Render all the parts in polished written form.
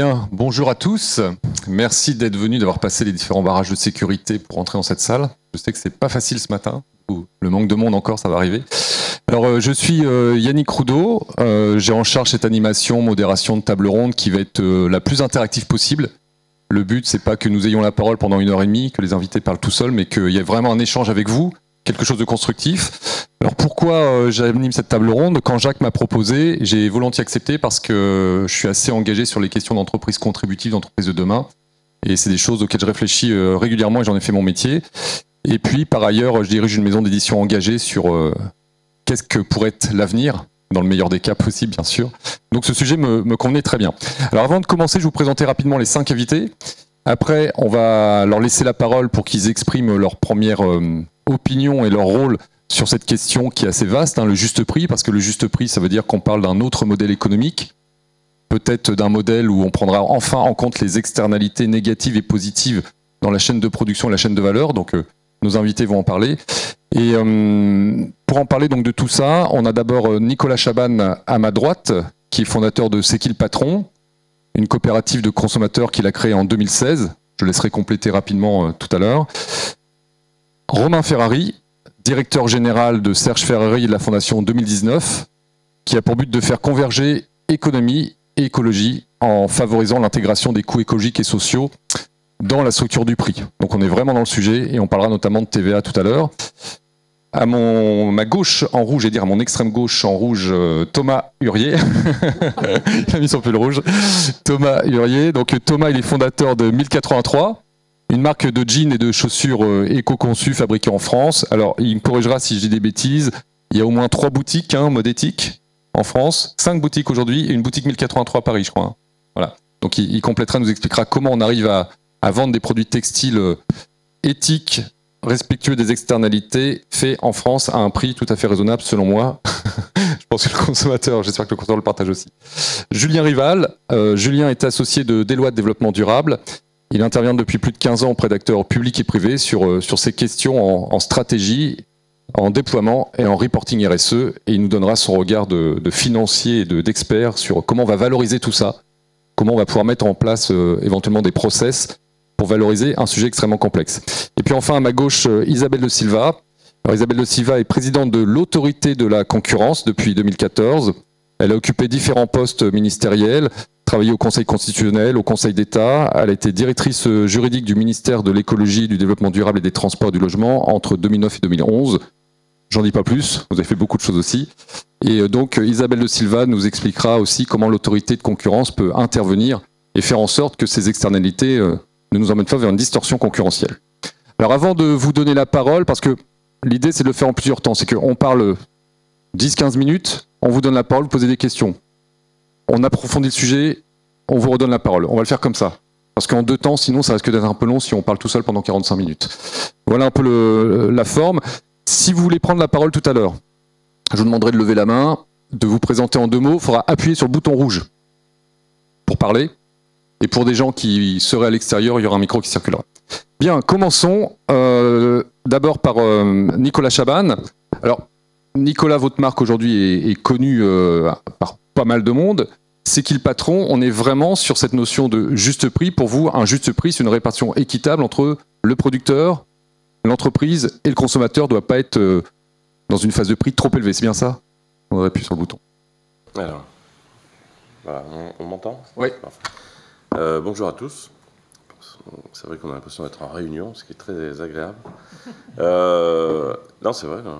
Bien, bonjour à tous. Merci d'être venus, d'avoir passé les différents barrages de sécurité pour entrer dans cette salle. Je sais que c'est pas facile ce matin. Le manque de monde encore, ça va arriver. Alors, je suis Yannick Roudot. J'ai en charge cette animation, modération de table ronde qui va être la plus interactive possible. Le but, c'est pas que nous ayons la parole pendant 1h30, que les invités parlent tout seuls, mais qu'il y ait vraiment un échange avec vous, quelque chose de constructif. Alors pourquoi j'anime cette table ronde? Quand Jacques m'a proposé, j'ai volontiers accepté parce que je suis assez engagé sur les questions d'entreprise contributive, d'entreprise de demain. Et c'est des choses auxquelles je réfléchis régulièrement et j'en ai fait mon métier. Et puis par ailleurs, je dirige une maison d'édition engagée sur qu'est-ce que pourrait être l'avenir, dans le meilleur des cas possible bien sûr. Donc ce sujet me convenait très bien. Alors avant de commencer, je vais vous présenter rapidement les 5 invités. Après, on va leur laisser la parole pour qu'ils expriment leur première opinion et leur rôle sur cette question qui est assez vaste, hein, le juste prix, parce que le juste prix, ça veut dire qu'on parle d'un autre modèle économique, peut-être d'un modèle où on prendra enfin en compte les externalités négatives et positives dans la chaîne de production et la chaîne de valeur. Donc nos invités vont en parler. Et pour en parler donc de tout ça, on a d'abord Nicolas Chaban à ma droite, qui est fondateur de C'est qui le patron, une coopérative de consommateurs qu'il a créée en 2016. Je laisserai compléter rapidement tout à l'heure. Romain Ferrari, directeur général de Serge Ferrari et de la Fondation 2019, qui a pour but de faire converger économie et écologie en favorisant l'intégration des coûts écologiques et sociaux dans la structure du prix. Donc on est vraiment dans le sujet et on parlera notamment de TVA tout à l'heure. À ma gauche en rouge, et dire à mon extrême gauche en rouge, Thomas Hurier. Il a mis son pull rouge. Thomas Hurier. Donc Thomas, il est fondateur de 1083, une marque de jeans et de chaussures éco-conçues fabriquées en France. Alors il me corrigera si je dis des bêtises. Il y a au moins 3 boutiques, hein, mode éthique, en France. 5 boutiques aujourd'hui et une boutique 1083 à Paris, je crois. Hein. Voilà. Donc il complétera, nous expliquera comment on arrive à vendre des produits textiles éthiques, respectueux des externalités, fait en France à un prix tout à fait raisonnable selon moi. Je pense que le consommateur, j'espère que le consommateur le partage aussi. Julien Rival, Julien est associé de Deloitte Développement Durable. Il intervient depuis plus de 15 ans auprès d'acteurs publics et privés sur ces questions en stratégie, en déploiement et en reporting RSE. Et il nous donnera son regard de financier et d'expert sur comment on va valoriser tout ça, comment on va pouvoir mettre en place éventuellement des process pour valoriser un sujet extrêmement complexe. Et puis enfin, à ma gauche, Isabelle de Silva. Alors, Isabelle de Silva est présidente de l'autorité de la concurrence depuis 2014. Elle a occupé différents postes ministériels, travaillé au Conseil constitutionnel, au Conseil d'État. Elle a été directrice juridique du ministère de l'écologie, du développement durable et des transports et du logement entre 2009 et 2011. J'en dis pas plus, vous avez fait beaucoup de choses aussi. Et donc Isabelle de Silva nous expliquera aussi comment l'autorité de concurrence peut intervenir et faire en sorte que ces externalités ne nous emmènent pas vers une distorsion concurrentielle. Alors avant de vous donner la parole, parce que l'idée c'est de le faire en plusieurs temps, c'est qu'on parle 10-15 minutes, on vous donne la parole, vous posez des questions. On approfondit le sujet, on vous redonne la parole. On va le faire comme ça. Parce qu'en 2 temps, sinon ça risque d'être un peu long si on parle tout seul pendant 45 minutes. Voilà un peu la forme. Si vous voulez prendre la parole tout à l'heure, je vous demanderai de lever la main, de vous présenter en 2 mots. Il faudra appuyer sur le bouton rouge pour parler. Et pour des gens qui seraient à l'extérieur, il y aura un micro qui circulera. Bien, commençons d'abord par Nicolas Chaban. Alors, Nicolas, votre marque aujourd'hui est connue par pas mal de monde. C'est qui le patron? On est vraiment sur cette notion de juste prix. Pour vous, un juste prix, c'est une répartition équitable entre le producteur, l'entreprise et le consommateur. Ne doit pas être dans une phase de prix trop élevée. C'est bien ça? On aurait pu sur le bouton. Alors, voilà, on m'entend? Oui. Bonjour à tous. C'est vrai qu'on a l'impression d'être en réunion, ce qui est très agréable. Non, c'est vrai. Non.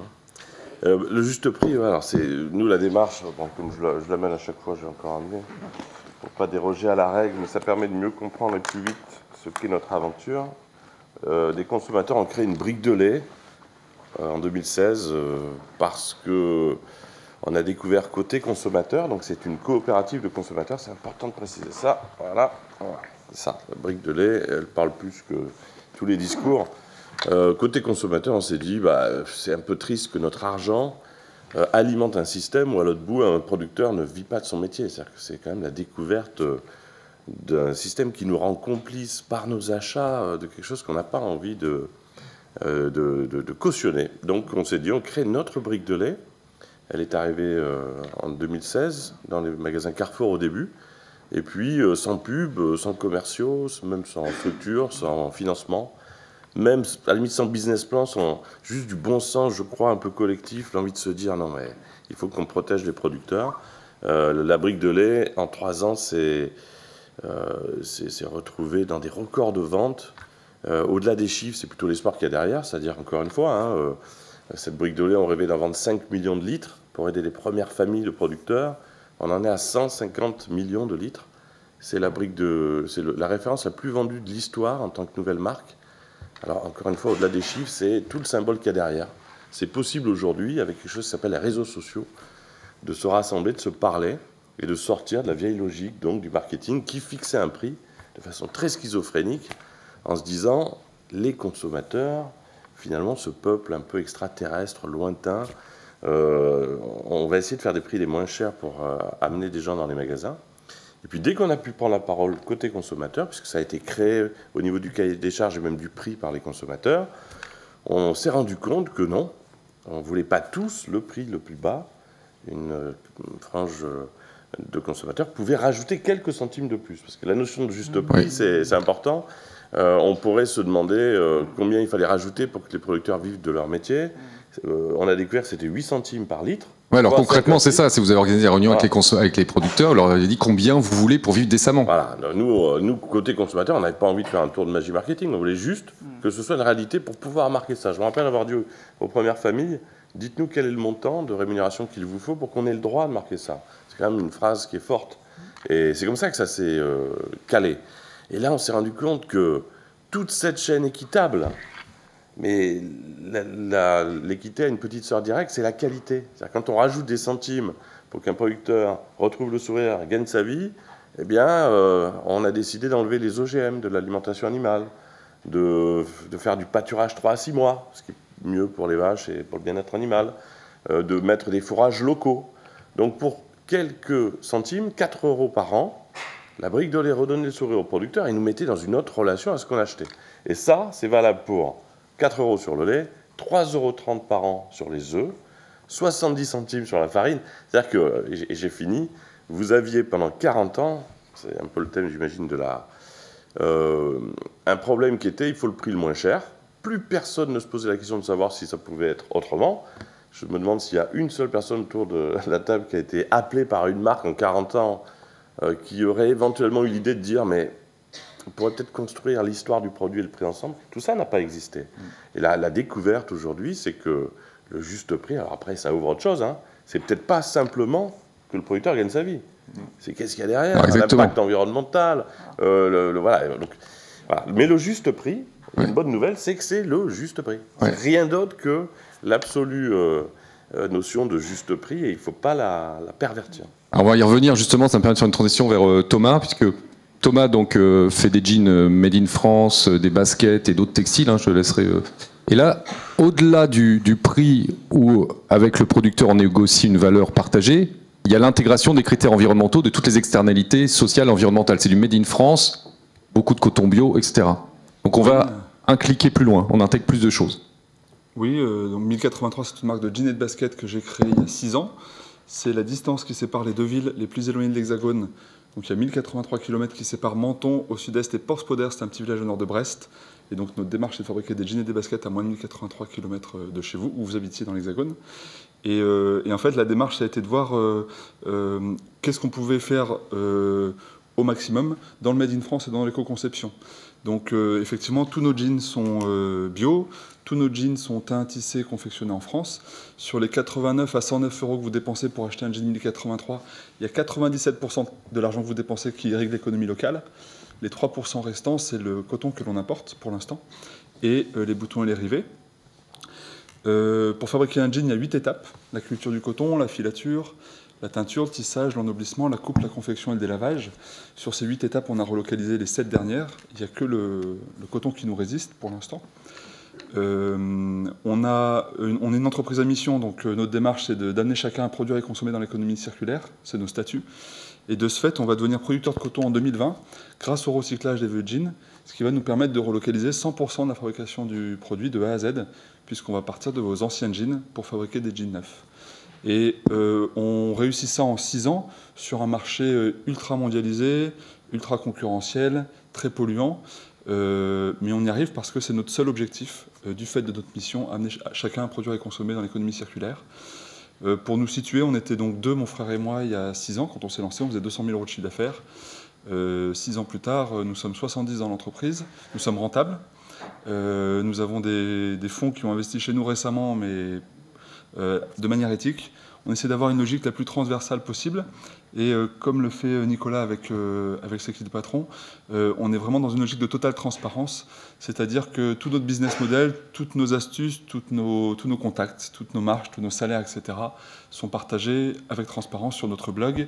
Le juste prix, alors c'est nous la démarche, bon, comme je l'amène à chaque fois, j'ai encore amené, pour pas déroger à la règle, mais ça permet de mieux comprendre et plus vite ce qu'est notre aventure. Des consommateurs ont créé une brique de lait en 2016 parce que on a découvert côté consommateur, donc c'est une coopérative de consommateurs, c'est important de préciser ça. Voilà. Ça, la brique de lait, elle parle plus que tous les discours. Côté consommateur, on s'est dit, c'est un peu triste que notre argent alimente un système où à l'autre bout, un producteur ne vit pas de son métier. C'est-à-dire que c'est quand même la découverte d'un système qui nous rend complices par nos achats de quelque chose qu'on n'a pas envie de cautionner. Donc on s'est dit, on crée notre brique de lait. Elle est arrivée en 2016 dans les magasins Carrefour au début. Et puis, sans pub, sans commerciaux, même sans structure, sans financement, même à la limite sans business plan, sans juste du bon sens, je crois, un peu collectif, l'envie de se dire non mais il faut qu'on protège les producteurs. La brique de lait, en 3 ans, c'est retrouvé dans des records de vente. Au-delà des chiffres, c'est plutôt l'espoir qu'il y a derrière, c'est-à-dire, encore une fois, hein, cette brique de lait, on rêvait d'en vendre 5 millions de litres pour aider les premières familles de producteurs. On en est à 150 millions de litres. C'est la la référence la plus vendue de l'histoire en tant que nouvelle marque. Alors, encore une fois, au-delà des chiffres, c'est tout le symbole qu'il y a derrière. C'est possible aujourd'hui, avec quelque chose qui s'appelle les réseaux sociaux, de se rassembler, de se parler et de sortir de la vieille logique donc, du marketing qui fixait un prix de façon très schizophrénique en se disant les consommateurs, finalement, ce peuple un peu extraterrestre, lointain, on va essayer de faire des prix les moins chers pour amener des gens dans les magasins. Et puis dès qu'on a pu prendre la parole côté consommateur, puisque ça a été créé au niveau du cahier des charges et même du prix par les consommateurs, on s'est rendu compte que non, on ne voulait pas tous le prix le plus bas. Une frange de consommateurs pouvait rajouter quelques centimes de plus. Parce que la notion de juste prix, c'est important. On pourrait se demander combien il fallait rajouter pour que les producteurs vivent de leur métier. On a découvert que c'était 8 centimes par litre. Ouais, alors concrètement, c'est ça. Si vous avez organisé des réunions avec les producteurs, vous leur avez dit combien vous voulez pour vivre décemment. Voilà. Nous, côté consommateur, on n'avait pas envie de faire un tour de magie marketing. On voulait juste que ce soit une réalité pour pouvoir marquer ça. Je me rappelle avoir dit aux premières familles, dites-nous quel est le montant de rémunération qu'il vous faut pour qu'on ait le droit de marquer ça. C'est quand même une phrase qui est forte. Et c'est comme ça que ça s'est calé. Et là, on s'est rendu compte que toute cette chaîne équitable, mais l'équité a une petite sœur directe, c'est la qualité. C'est-à-dire quand on rajoute des centimes pour qu'un producteur retrouve le sourire, gagne sa vie, eh bien, on a décidé d'enlever les OGM de l'alimentation animale, de faire du pâturage 3 à 6 mois, ce qui est mieux pour les vaches et pour le bien-être animal, de mettre des fourrages locaux. Donc pour quelques centimes, 4 € par an, la brique de lait redonnait le sourire au producteur et nous mettait dans une autre relation à ce qu'on achetait. Et ça, c'est valable pour 4 € sur le lait, 3,30 € par an sur les œufs, 70 centimes sur la farine. C'est-à-dire que, et j'ai fini, vous aviez pendant 40 ans, c'est un peu le thème, j'imagine, un problème qui était, il faut le prix le moins cher. Plus personne ne se posait la question de savoir si ça pouvait être autrement. Je me demande s'il y a une seule personne autour de la table qui a été appelée par une marque en 40 ans qui aurait éventuellement eu l'idée de dire mais on pourrait peut-être construire l'histoire du produit et le prix ensemble. Tout ça n'a pas existé. Et la découverte aujourd'hui, c'est que le juste prix, alors après ça ouvre autre chose, hein, c'est peut-être pas simplement que le producteur gagne sa vie. C'est qu'est-ce qu'il y a derrière, l'impact environnemental, voilà. Donc, voilà. Mais le juste prix, une bonne nouvelle, c'est que c'est le juste prix. C'est rien d'autre que l'absolue notion de juste prix et il ne faut pas la pervertir. Alors on va y revenir justement, ça me permet de faire une transition vers Thomas, puisque Thomas donc, fait des jeans made in France, des baskets et d'autres textiles, hein, je laisserai... Et là, au-delà du prix où, avec le producteur, on négocie une valeur partagée, il y a l'intégration des critères environnementaux, de toutes les externalités sociales, environnementales. C'est du made in France, beaucoup de coton bio, etc. Donc on va un cliquer plus loin, on intègre plus de choses. Oui, donc 1083, c'est une marque de jeans et de baskets que j'ai créée il y a 6 ans. C'est la distance qui sépare les deux villes les plus éloignées de l'Hexagone. Donc il y a 1083 km qui séparent Menton au sud-est et Port-Spoder, c'est un petit village au nord de Brest. Et donc notre démarche, c'est de fabriquer des jeans et des baskets à moins de 1083 km de chez vous, où vous habitiez dans l'Hexagone. Et en fait, la démarche, ça a été de voir qu'est-ce qu'on pouvait faire au maximum dans le Made in France et dans l'éco-conception. Donc effectivement, tous nos jeans sont bio, tous nos jeans sont teints, tissés, confectionnés en France. Sur les 89 à 109 € que vous dépensez pour acheter un jean 1083, il y a 97% de l'argent que vous dépensez qui irrigue l'économie locale. Les 3% restants, c'est le coton que l'on importe pour l'instant, et les boutons et les rivets. Pour fabriquer un jean, il y a 8 étapes. La culture du coton, la filature, la teinture, le tissage, l'ennoblissement, la coupe, la confection et le délavage. Sur ces 8 étapes, on a relocalisé les 7 dernières. Il n'y a que le coton qui nous résiste pour l'instant. On est une entreprise à mission, donc notre démarche, c'est d'amener chacun à produire et consommer dans l'économie circulaire. C'est nos statuts. Et de ce fait, on va devenir producteur de coton en 2020 grâce au recyclage des vieux jeans, ce qui va nous permettre de relocaliser 100% de la fabrication du produit de A à Z, puisqu'on va partir de vos anciens jeans pour fabriquer des jeans neufs. Et on réussit ça en 6 ans sur un marché ultra mondialisé, ultra concurrentiel, très polluant. Mais on y arrive parce que c'est notre seul objectif, du fait de notre mission, amener chacun à produire et consommer dans l'économie circulaire. Pour nous situer, on était donc 2, mon frère et moi, il y a 6 ans. Quand on s'est lancé, on faisait 200 000 € de chiffre d'affaires. 6 ans plus tard, nous sommes 70 dans l'entreprise. Nous sommes rentables. Nous avons des fonds qui ont investi chez nous récemment, mais de manière éthique. On essaie d'avoir une logique la plus transversale possible. Et comme le fait Nicolas avec ses équipes de patrons, on est vraiment dans une logique de totale transparence. C'est-à-dire que tout notre business model, toutes nos astuces, tous nos contacts, toutes nos marges, tous nos salaires, etc. sont partagés avec transparence sur notre blog,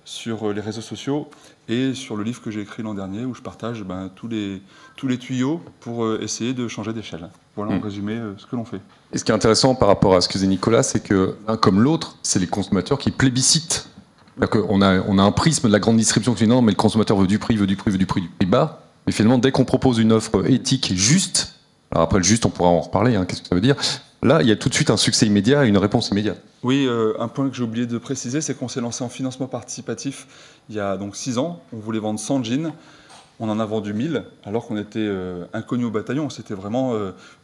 sur les réseaux sociaux et sur le livre que j'ai écrit l'an dernier où je partage tous les tuyaux pour essayer de changer d'échelle. Voilà en résumé ce que l'on fait. Et ce qui est intéressant par rapport à ce que disait Nicolas, c'est que l'un comme l'autre, c'est les consommateurs qui plébiscitent. On a un prisme de la grande distribution qui dit non, mais le consommateur veut du prix bas. Mais finalement, dès qu'on propose une offre éthique juste, alors après le juste, on pourra en reparler, hein, qu'est-ce que ça veut dire? Là, il y a tout de suite un succès immédiat et une réponse immédiate. Oui, un point que j'ai oublié de préciser, c'est qu'on s'est lancé en financement participatif il y a donc 6 ans. On voulait vendre 100 jeans. On en a vendu 1000, alors qu'on était inconnus au bataillon. C'était vraiment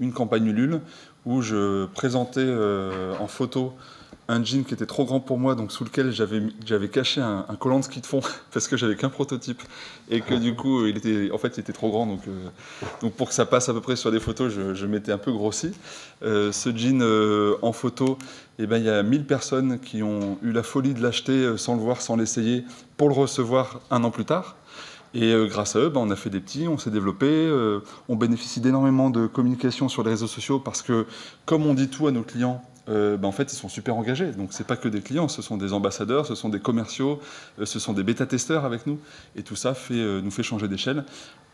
une campagne Ulule où je présentais en photo un jean qui était trop grand pour moi, donc sous lequel j'avais caché un collant de ski de fond parce que j'avais qu'un prototype et que du coup il était trop grand, donc pour que ça passe à peu près sur des photos, je m'étais un peu grossi. Ce jean en photo, il y a 1000 personnes qui ont eu la folie de l'acheter sans le voir, sans l'essayer, pour le recevoir 1 an plus tard. Et grâce à eux, on a fait des petits, on s'est développé, on bénéficie d'énormément de communication sur les réseaux sociaux parce que, comme on dit tout à nos clients, en fait, ils sont super engagés. Donc, ce n'est pas que des clients, ce sont des ambassadeurs, ce sont des commerciaux, ce sont des bêta-testeurs avec nous. Et tout ça nous fait changer d'échelle.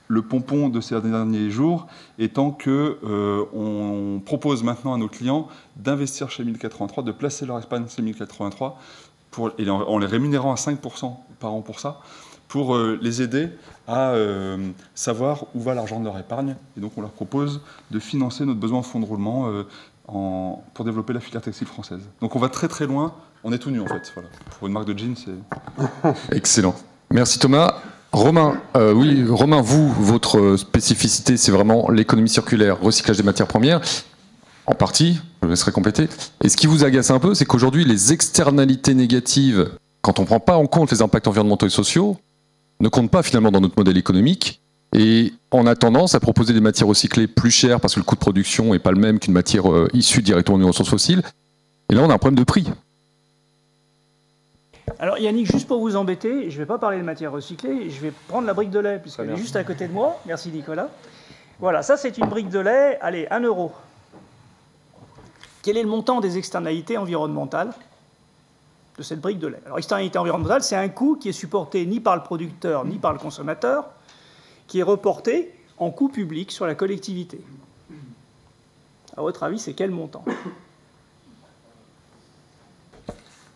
Le pompon de ces derniers jours étant qu'on propose maintenant à nos clients d'investir chez 1083, de placer leur épargne chez 1083, et en les rémunérant à 5% par an pour ça, pour les aider à savoir où va l'argent de leur épargne. Et donc, on leur propose de financer notre besoin en fonds de roulement pour développer la filière textile française. Donc, on va très très loin. On est tout nu, en fait. Voilà. Pour une marque de jeans, c'est... Excellent. Merci Thomas. Romain, Romain, votre spécificité, c'est vraiment l'économie circulaire, recyclage des matières premières. En partie, je laisserai compléter. Et ce qui vous agace un peu, c'est qu'aujourd'hui, les externalités négatives, quand on ne prend pas en compte les impacts environnementaux et sociaux, ne comptent pas finalement dans notre modèle économique. Et on a tendance à proposer des matières recyclées plus chères parce que le coût de production n'est pas le même qu'une matière issue directement des ressources fossiles. Et là, on a un problème de prix. Alors Yannick, juste pour vous embêter, je ne vais pas parler de matière recyclée, je vais prendre la brique de lait, puisqu'elle est juste à côté de moi. Merci Nicolas. Voilà, ça c'est une brique de lait, allez, 1 €. Quel est le montant des externalités environnementales de cette brique de lait? Alors, externalité environnementale, c'est un coût qui est supporté ni par le producteur, ni par le consommateur, qui est reporté en coût public sur la collectivité. À votre avis, c'est quel montant?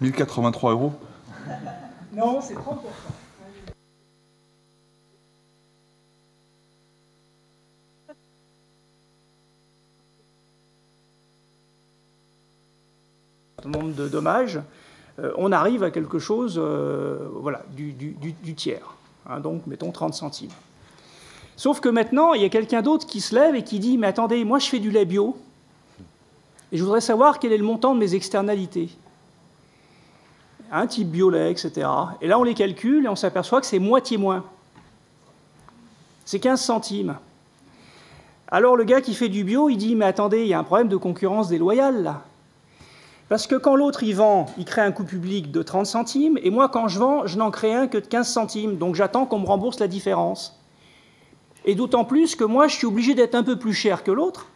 1083 €. Non, c'est 30%. Nombre de dommages, on arrive à quelque chose voilà, du tiers. Hein, donc, mettons 30 centimes. Sauf que maintenant, il y a quelqu'un d'autre qui se lève et qui dit « Mais attendez, moi je fais du lait bio, et je voudrais savoir quel est le montant de mes externalités. » Un type bio-lait, etc. Et là, on les calcule et on s'aperçoit que c'est moitié moins. C'est 15 centimes. Alors, le gars qui fait du bio, il dit « Mais attendez, il y a un problème de concurrence déloyale, là. » Parce que quand l'autre, il vend, il crée un coût public de 30 centimes, et moi, quand je vends, je n'en crée un que de 15 centimes. Donc, j'attends qu'on me rembourse la différence. Et d'autant plus que moi, je suis obligé d'être un peu plus cher que l'autre.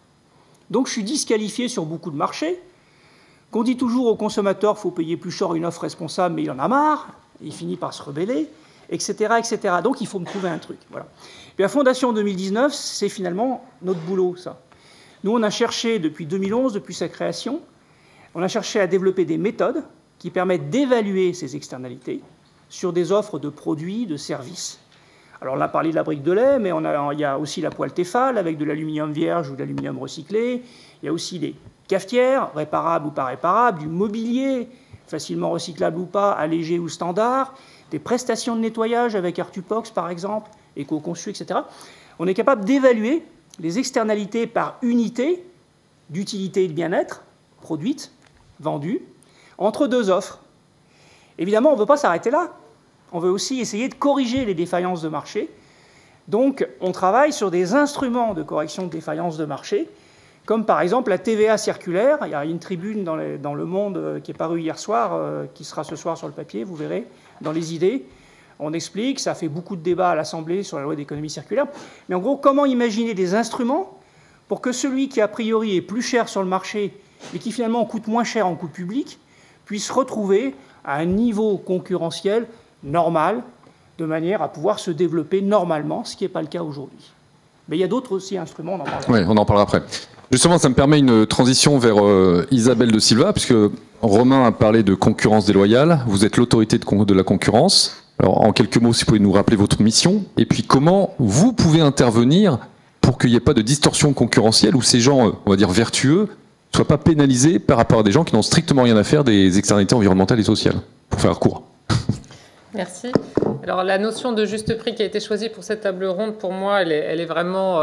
Donc, je suis disqualifié sur beaucoup de marchés. Qu'on dit toujours au consommateur qu'il faut payer plus cher une offre responsable, mais il en a marre, il finit par se rebeller, etc., etc. Donc, il faut me trouver un truc. Voilà. Puis la Fondation 2019, c'est finalement notre boulot, ça. Nous, on a cherché depuis 2011, depuis sa création, on a cherché à développer des méthodes qui permettent d'évaluer ces externalités sur des offres de produits, de services, Alors on a parlé de la brique de lait, mais il y a aussi la poêle Tefal avec de l'aluminium vierge ou de l'aluminium recyclé. Il y a aussi des cafetières, réparables ou pas réparables, du mobilier, facilement recyclable ou pas, allégé ou standard, des prestations de nettoyage avec Artupox par exemple, éco-conçu, etc. On est capable d'évaluer les externalités par unité d'utilité et de bien-être produite, vendue, entre deux offres. Évidemment, on ne veut pas s'arrêter là. On veut aussi essayer de corriger les défaillances de marché. Donc, on travaille sur des instruments de correction de défaillances de marché, comme par exemple la TVA circulaire. Il y a une tribune dans Le Monde qui est parue hier soir, qui sera ce soir sur le papier, vous verrez, dans les idées. On explique, ça fait beaucoup de débats à l'Assemblée sur la loi d'économie circulaire. Mais en gros, comment imaginer des instruments pour que celui qui, a priori, est plus cher sur le marché, mais qui finalement coûte moins cher en coût public, puisse retrouver à un niveau concurrentiel normal, de manière à pouvoir se développer normalement, ce qui n'est pas le cas aujourd'hui. Mais il y a d'autres aussi instruments, on en parlera. Oui, on en parlera après. Justement, ça me permet une transition vers Isabelle de Silva, puisque Romain a parlé de concurrence déloyale. Vous êtes l'autorité de la concurrence. Alors, en quelques mots, si vous pouvez nous rappeler votre mission, et puis comment vous pouvez intervenir pour qu'il n'y ait pas de distorsion concurrentielle, où ces gens, on va dire vertueux, ne soient pas pénalisés par rapport à des gens qui n'ont strictement rien à faire des externalités environnementales et sociales, pour faire court. Merci. Alors la notion de juste prix qui a été choisie pour cette table ronde, pour moi, elle est vraiment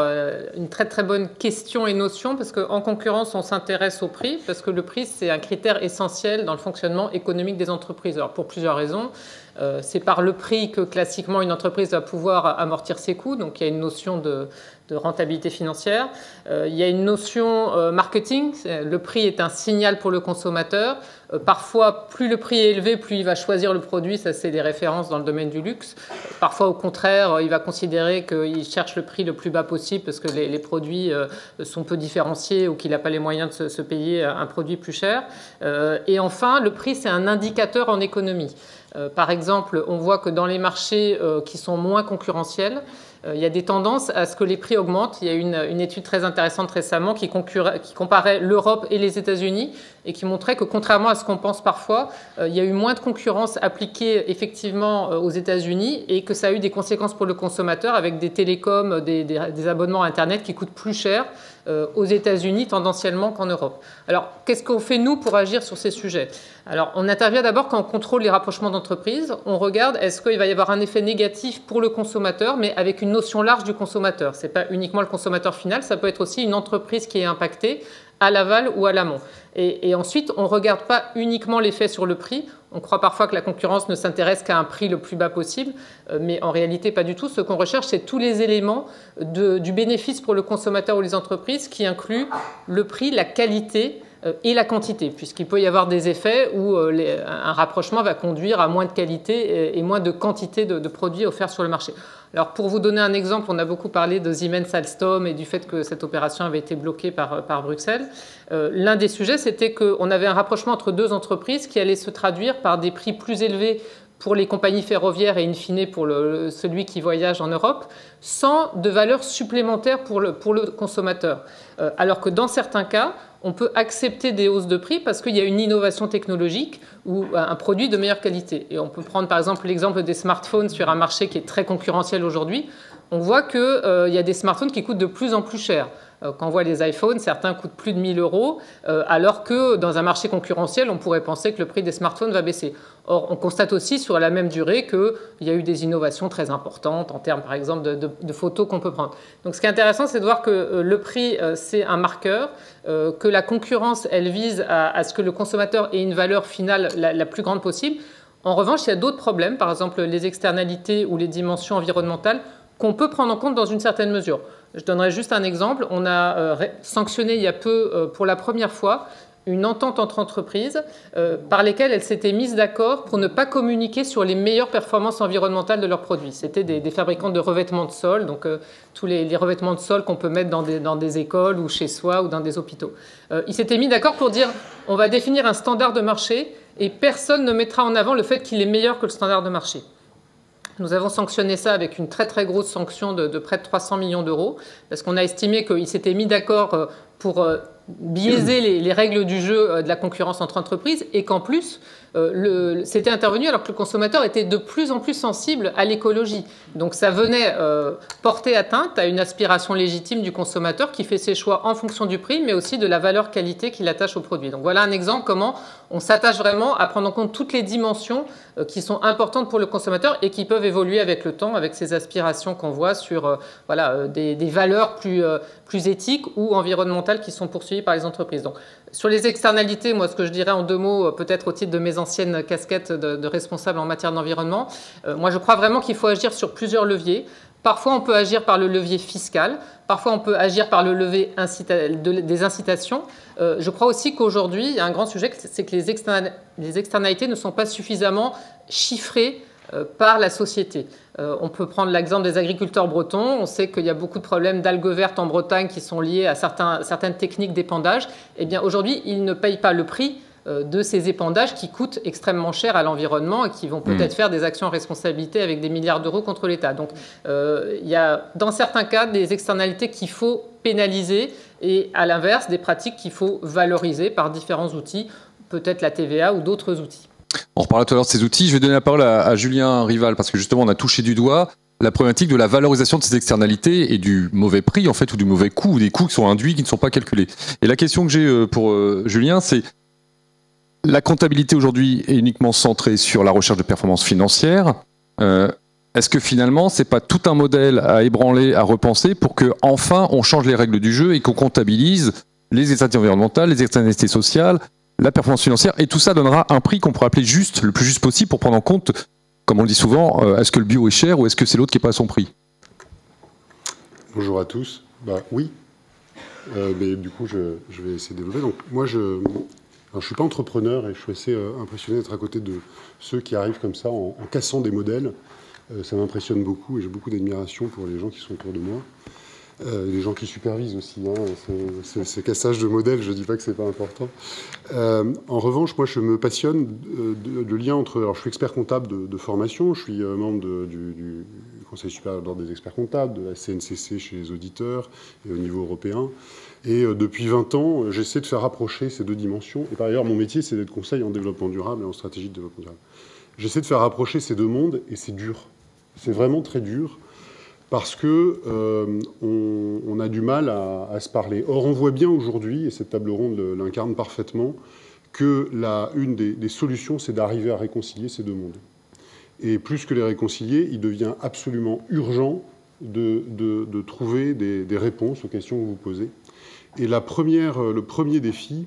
une très très bonne question et notion, parce qu'en concurrence, on s'intéresse au prix, parce que le prix, c'est un critère essentiel dans le fonctionnement économique des entreprises. Alors pour plusieurs raisons. C'est par le prix que classiquement une entreprise va pouvoir amortir ses coûts, donc il y a une notion de rentabilité financière. Il y a une notion marketing, le prix est un signal pour le consommateur. Parfois, plus le prix est élevé, plus il va choisir le produit, ça c'est des références dans le domaine du luxe. Parfois, au contraire, il va considérer qu'il cherche le prix le plus bas possible parce que les produits sont peu différenciés ou qu'il n'a pas les moyens de se payer un produit plus cher. Et enfin, le prix, c'est un indicateur en économie. Par exemple, on voit que dans les marchés qui sont moins concurrentiels, il y a des tendances à ce que les prix augmentent. Il y a une étude très intéressante récemment qui comparait l'Europe et les États-Unis et qui montrait que, contrairement à ce qu'on pense parfois, il y a eu moins de concurrence appliquée effectivement aux États-Unis et que ça a eu des conséquences pour le consommateur avec des télécoms, des abonnements à Internet qui coûtent plus cher aux États-Unis tendanciellement qu'en Europe. Alors, qu'est-ce qu'on fait, nous, pour agir sur ces sujets? Alors, on intervient d'abord quand on contrôle les rapprochements d'entreprises. On regarde, est-ce qu'il va y avoir un effet négatif pour le consommateur, mais avec une notion large du consommateur. Ce n'est pas uniquement le consommateur final, ça peut être aussi une entreprise qui est impactée à l'aval ou à l'amont. Et ensuite, on ne regarde pas uniquement l'effet sur le prix. On croit parfois que la concurrence ne s'intéresse qu'à un prix le plus bas possible, mais en réalité, pas du tout. Ce qu'on recherche, c'est tous les éléments du bénéfice pour le consommateur ou les entreprises qui incluent le prix, la qualité et la quantité, puisqu'il peut y avoir des effets où un rapprochement va conduire à moins de qualité et moins de quantité de produits offerts sur le marché. Alors pour vous donner un exemple, on a beaucoup parlé de Siemens Alstom et du fait que cette opération avait été bloquée par Bruxelles. L'un des sujets, c'était qu'on avait un rapprochement entre deux entreprises qui allait se traduire par des prix plus élevés pour les compagnies ferroviaires et in fine pour celui qui voyage en Europe, sans de valeur supplémentaire pour le consommateur. Alors que dans certains cas, on peut accepter des hausses de prix parce qu'il y a une innovation technologique ou un produit de meilleure qualité. Et on peut prendre par exemple l'exemple des smartphones sur un marché qui est très concurrentiel aujourd'hui. On voit qu'il y a des smartphones qui coûtent de plus en plus cher. Quand on voit les iPhones, certains coûtent plus de 1 000 €, alors que dans un marché concurrentiel, on pourrait penser que le prix des smartphones va baisser. Or, on constate aussi sur la même durée qu'il y a eu des innovations très importantes en termes, par exemple, de photos qu'on peut prendre. Donc, ce qui est intéressant, c'est de voir que le prix, c'est un marqueur, que la concurrence, elle vise à ce que le consommateur ait une valeur finale la plus grande possible. En revanche, il y a d'autres problèmes, par exemple les externalités ou les dimensions environnementales, qu'on peut prendre en compte dans une certaine mesure. Je donnerai juste un exemple. On a sanctionné il y a peu, pour la première fois, une entente entre entreprises par lesquelles elles s'étaient mises d'accord pour ne pas communiquer sur les meilleures performances environnementales de leurs produits. C'était des fabricants de revêtements de sol, donc tous les revêtements de sol qu'on peut mettre dans des écoles ou chez soi ou dans des hôpitaux. Ils s'étaient mis d'accord pour dire on va définir un standard de marché et personne ne mettra en avant le fait qu'il est meilleur que le standard de marché. Nous avons sanctionné ça avec une très très grosse sanction de près de 300 millions d'euros parce qu'on a estimé qu'ils s'étaient mis d'accord pour biaiser les règles du jeu de la concurrence entre entreprises, et qu'en plus, c'était intervenu alors que le consommateur était de plus en plus sensible à l'écologie. Donc ça venait porter atteinte à une aspiration légitime du consommateur qui fait ses choix en fonction du prix, mais aussi de la valeur qualité qu'il attache au produit. Donc voilà un exemple comment on s'attache vraiment à prendre en compte toutes les dimensions qui sont importantes pour le consommateur et qui peuvent évoluer avec le temps, avec ces aspirations qu'on voit sur des valeurs plus éthiques ou environnementales qui sont poursuivies par les entreprises. Donc, sur les externalités, moi, ce que je dirais en 2 mots, peut-être au titre de mes anciennes casquettes de responsable en matière d'environnement, moi, je crois vraiment qu'il faut agir sur plusieurs leviers. Parfois, on peut agir par le levier fiscal. Parfois, on peut agir par le levier des incitations. Je crois aussi qu'aujourd'hui, il y a un grand sujet, c'est que les externalités ne sont pas suffisamment chiffrées par la société. On peut prendre l'exemple des agriculteurs bretons. On sait qu'il y a beaucoup de problèmes d'algues vertes en Bretagne qui sont liés à certaines techniques d'épandage. Eh bien, aujourd'hui, ils ne payent pas le prix de ces épandages qui coûtent extrêmement cher à l'environnement et qui vont peut-être faire des actions en responsabilité avec des milliards d'euros contre l'État. Donc, il y a dans certains cas des externalités qu'il faut pénaliser et à l'inverse, des pratiques qu'il faut valoriser par différents outils, peut-être la TVA ou d'autres outils. On reparlera tout à l'heure de ces outils. Je vais donner la parole à Julien Rival parce que justement on a touché du doigt la problématique de la valorisation de ces externalités et du mauvais prix en fait ou du mauvais coût ou des coûts qui sont induits qui ne sont pas calculés. Et la question que j'ai pour Julien, c'est la comptabilité aujourd'hui est uniquement centrée sur la recherche de performance financière. Est-ce que finalement c'est pas tout un modèle à ébranler, à repenser pour que enfin on change les règles du jeu et qu'on comptabilise les externalités environnementales, les externalités sociales, la performance financière, et tout ça donnera un prix qu'on pourra appeler juste, le plus juste possible pour prendre en compte, comme on le dit souvent, est-ce que le bio est cher ou est-ce que c'est l'autre qui n'est pas à son prix? Bonjour à tous. Oui, mais du coup je vais essayer de développer. Donc moi je suis pas entrepreneur et je suis assez impressionné d'être à côté de ceux qui arrivent comme ça en cassant des modèles. Ça m'impressionne beaucoup et j'ai beaucoup d'admiration pour les gens qui sont autour de moi. Les gens qui supervisent aussi, ces cassages de modèles, je ne dis pas que c'est pas important. En revanche, moi, je me passionne de lien entre... Alors, je suis expert comptable de formation, je suis membre du Conseil supérieur d'ordre des experts comptables, de la CNCC chez les auditeurs et au niveau européen. Et depuis 20 ans, j'essaie de faire rapprocher ces deux dimensions. Et par ailleurs, mon métier, c'est d'être conseil en développement durable et en stratégie de développement durable. J'essaie de faire rapprocher ces deux mondes et c'est dur. C'est vraiment très dur. Parce que on a du mal à se parler. Or, on voit bien aujourd'hui, et cette table ronde l'incarne parfaitement, que une des solutions, c'est d'arriver à réconcilier ces deux mondes. Et plus que les réconcilier, il devient absolument urgent de trouver des réponses aux questions que vous posez. Et le premier défi,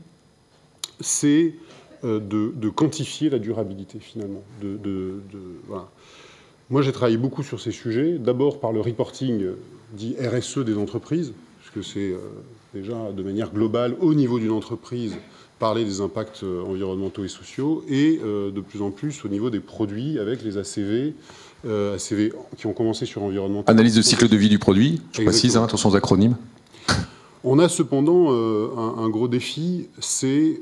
c'est de quantifier la durabilité, finalement. Voilà. Moi, j'ai travaillé beaucoup sur ces sujets, d'abord par le reporting dit RSE des entreprises, puisque c'est déjà de manière globale, au niveau d'une entreprise, parler des impacts environnementaux et sociaux, et de plus en plus au niveau des produits, avec les ACV qui ont commencé sur environnemental. Analyse de cycle de vie du produit, je précise, attention aux acronymes. On a cependant un gros défi, et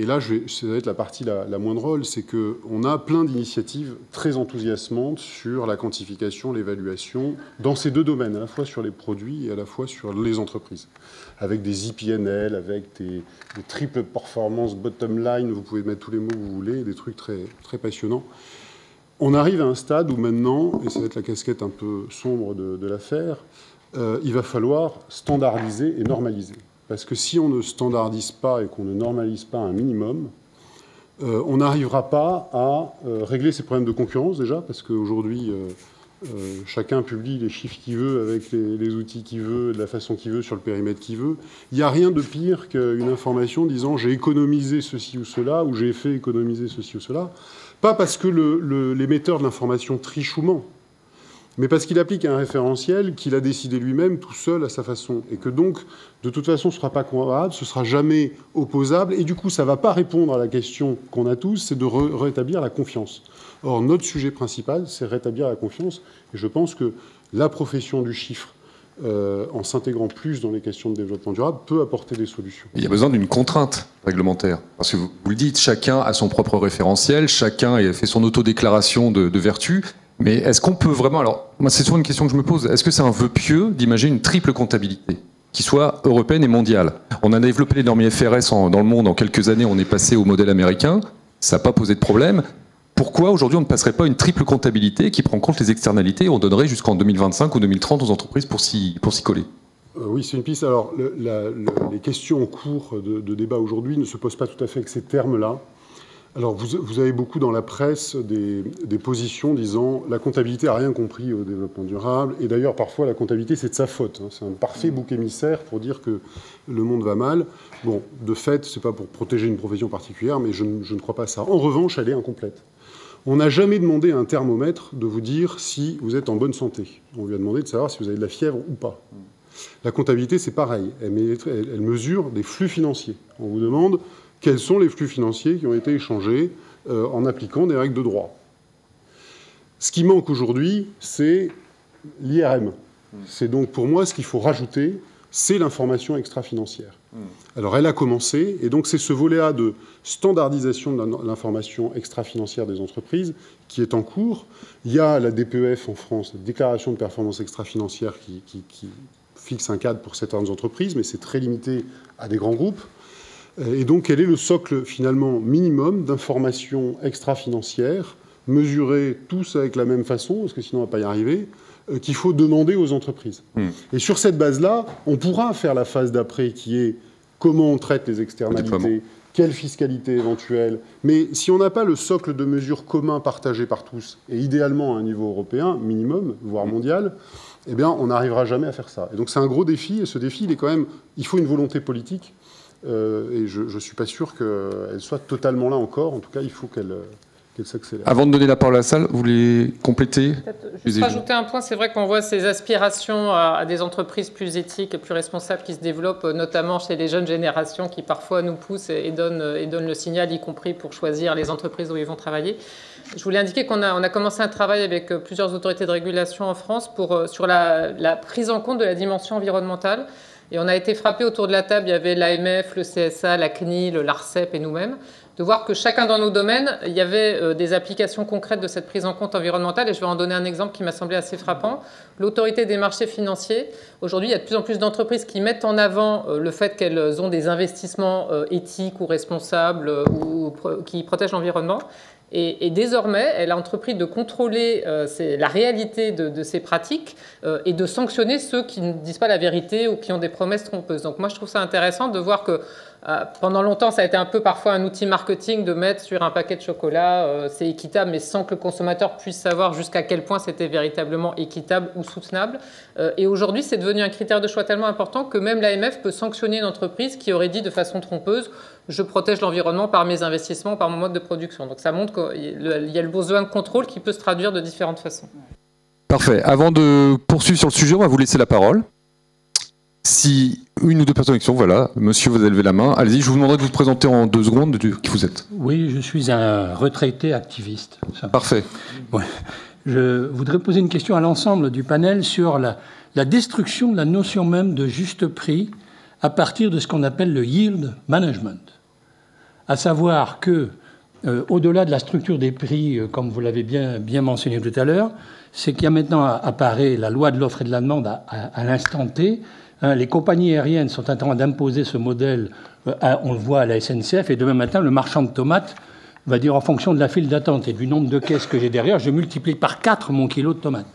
là ça va être la partie la moins drôle, c'est qu'on a plein d'initiatives très enthousiasmantes sur la quantification, l'évaluation, dans ces deux domaines, à la fois sur les produits et à la fois sur les entreprises, avec des IPNL, avec des triple performance bottom line, vous pouvez mettre tous les mots que vous voulez, des trucs très, très passionnants. On arrive à un stade où maintenant, et ça va être la casquette un peu sombre de l'affaire, il va falloir standardiser et normaliser. Parce que si on ne standardise pas et qu'on ne normalise pas un minimum, on n'arrivera pas à régler ces problèmes de concurrence déjà, parce qu'aujourd'hui, chacun publie les chiffres qu'il veut, avec les outils qu'il veut, de la façon qu'il veut, sur le périmètre qu'il veut. Il n'y a rien de pire qu'une information disant « j'ai économisé ceci ou cela » ou « j'ai fait économiser ceci ou cela ». Pas parce que l'émetteur de l'information triche ou ment, mais parce qu'il applique un référentiel qu'il a décidé lui-même tout seul à sa façon. Et que donc, de toute façon, ce ne sera pas comparable, ce ne sera jamais opposable, et du coup, ça ne va pas répondre à la question qu'on a tous, c'est de rétablir la confiance. Or, notre sujet principal, c'est rétablir la confiance, et je pense que la profession du chiffre, en s'intégrant plus dans les questions de développement durable, peut apporter des solutions. Il y a besoin d'une contrainte réglementaire, parce que vous le dites, chacun a son propre référentiel, chacun fait son autodéclaration de vertu. Mais est-ce qu'on peut vraiment... Alors, moi, c'est souvent une question que je me pose. Est-ce que c'est un vœu pieux d'imaginer une triple comptabilité? qui soit européenne et mondiale. On a développé les normes IFRS dans le monde en quelques années, on est passé au modèle américain, ça n'a pas posé de problème. Pourquoi aujourd'hui on ne passerait pas une triple comptabilité qui prend en compte les externalités et on donnerait jusqu'en 2025 ou 2030 aux entreprises pour s'y coller? Oui, c'est une piste. Alors, les questions en cours de débat aujourd'hui ne se posent pas tout à fait avec ces termes-là. Alors, vous avez beaucoup dans la presse des positions disant la comptabilité n'a rien compris au développement durable. Et d'ailleurs, parfois, la comptabilité, c'est de sa faute. C'est un parfait bouc émissaire pour dire que le monde va mal. Bon, de fait, ce n'est pas pour protéger une profession particulière, mais je ne crois pas à ça. En revanche, elle est incomplète. On n'a jamais demandé à un thermomètre de vous dire si vous êtes en bonne santé. On lui a demandé de savoir si vous avez de la fièvre ou pas. La comptabilité, c'est pareil. Elle mesure des flux financiers. On vous demande quels sont les flux financiers qui ont été échangés en appliquant des règles de droit. Ce qui manque aujourd'hui, c'est l'IRM. C'est donc pour moi ce qu'il faut rajouter, c'est l'information extra-financière. Alors elle a commencé, et donc c'est ce volet-là de standardisation de l'information extra-financière des entreprises qui est en cours. Il y a la DPEF en France, la déclaration de performance extra-financière qui fixe un cadre pour certaines entreprises, mais c'est très limité à des grands groupes. Et donc, quel est le socle, finalement, minimum d'informations extra-financières, mesurées tous avec la même façon, parce que sinon on ne va pas y arriver, qu'il faut demander aux entreprises. Et sur cette base-là, on pourra faire la phase d'après, qui est comment on traite les externalités, quelle fiscalité éventuelle. Mais si on n'a pas le socle de mesures commun partagé par tous, et idéalement à un niveau européen, minimum, voire mondial, eh bien, on n'arrivera jamais à faire ça. Et donc, c'est un gros défi, et ce défi, il faut une volonté politique, et je ne suis pas sûr qu'elle soit totalement là encore. En tout cas, il faut qu'elle s'accélère. Avant de donner la parole à la salle, vous voulez compléter? Juste rajouter un point, c'est vrai qu'on voit ces aspirations à des entreprises plus éthiques et plus responsables qui se développent, notamment chez les jeunes générations qui parfois nous poussent et donnent le signal, y compris pour choisir les entreprises où ils vont travailler. Je voulais indiquer qu'on a commencé un travail avec plusieurs autorités de régulation en France sur la prise en compte de la dimension environnementale. Et on a été frappés autour de la table, il y avait l'AMF, le CSA, la CNIL, l'ARCEP et nous-mêmes, de voir que chacun dans nos domaines, il y avait des applications concrètes de cette prise en compte environnementale. Et je vais en donner un exemple qui m'a semblé assez frappant. L'autorité des marchés financiers. Aujourd'hui, il y a de plus en plus d'entreprises qui mettent en avant le fait qu'elles ont des investissements éthiques ou responsables ou qui protègent l'environnement. Et désormais, elle a entrepris de contrôler la réalité de ces pratiques et de sanctionner ceux qui ne disent pas la vérité ou qui ont des promesses trompeuses. Donc moi, je trouve ça intéressant de voir que pendant longtemps, ça a été un peu parfois un outil marketing de mettre sur un paquet de chocolat, c'est équitable, mais sans que le consommateur puisse savoir jusqu'à quel point c'était véritablement équitable ou soutenable. Et aujourd'hui, c'est devenu un critère de choix tellement important que même l'AMF peut sanctionner une entreprise qui aurait dit de façon trompeuse « je protège l'environnement par mes investissements, par mon mode de production ». Donc ça montre qu'il y a le besoin de contrôle qui peut se traduire de différentes façons. Parfait. Avant de poursuivre sur le sujet, on va vous laisser la parole. Si une ou deux personnes en question, voilà, monsieur, vous avez levé la main. Allez-y, je vous demanderai de vous présenter en 2 secondes qui vous êtes. Oui, je suis un retraité activiste. Parfait. Ouais. Je voudrais poser une question à l'ensemble du panel sur la destruction de la notion même de juste prix à partir de ce qu'on appelle le yield management. À savoir que, au-delà de la structure des prix, comme vous l'avez bien mentionné tout à l'heure, c'est qu'il y a maintenant apparaît la loi de l'offre et de la demande à l'instant T. Les compagnies aériennes sont en train d'imposer ce modèle, on le voit à la SNCF, et demain matin, le marchand de tomates va dire en fonction de la file d'attente et du nombre de caisses que j'ai derrière, je multiplie par 4 mon kilo de tomates.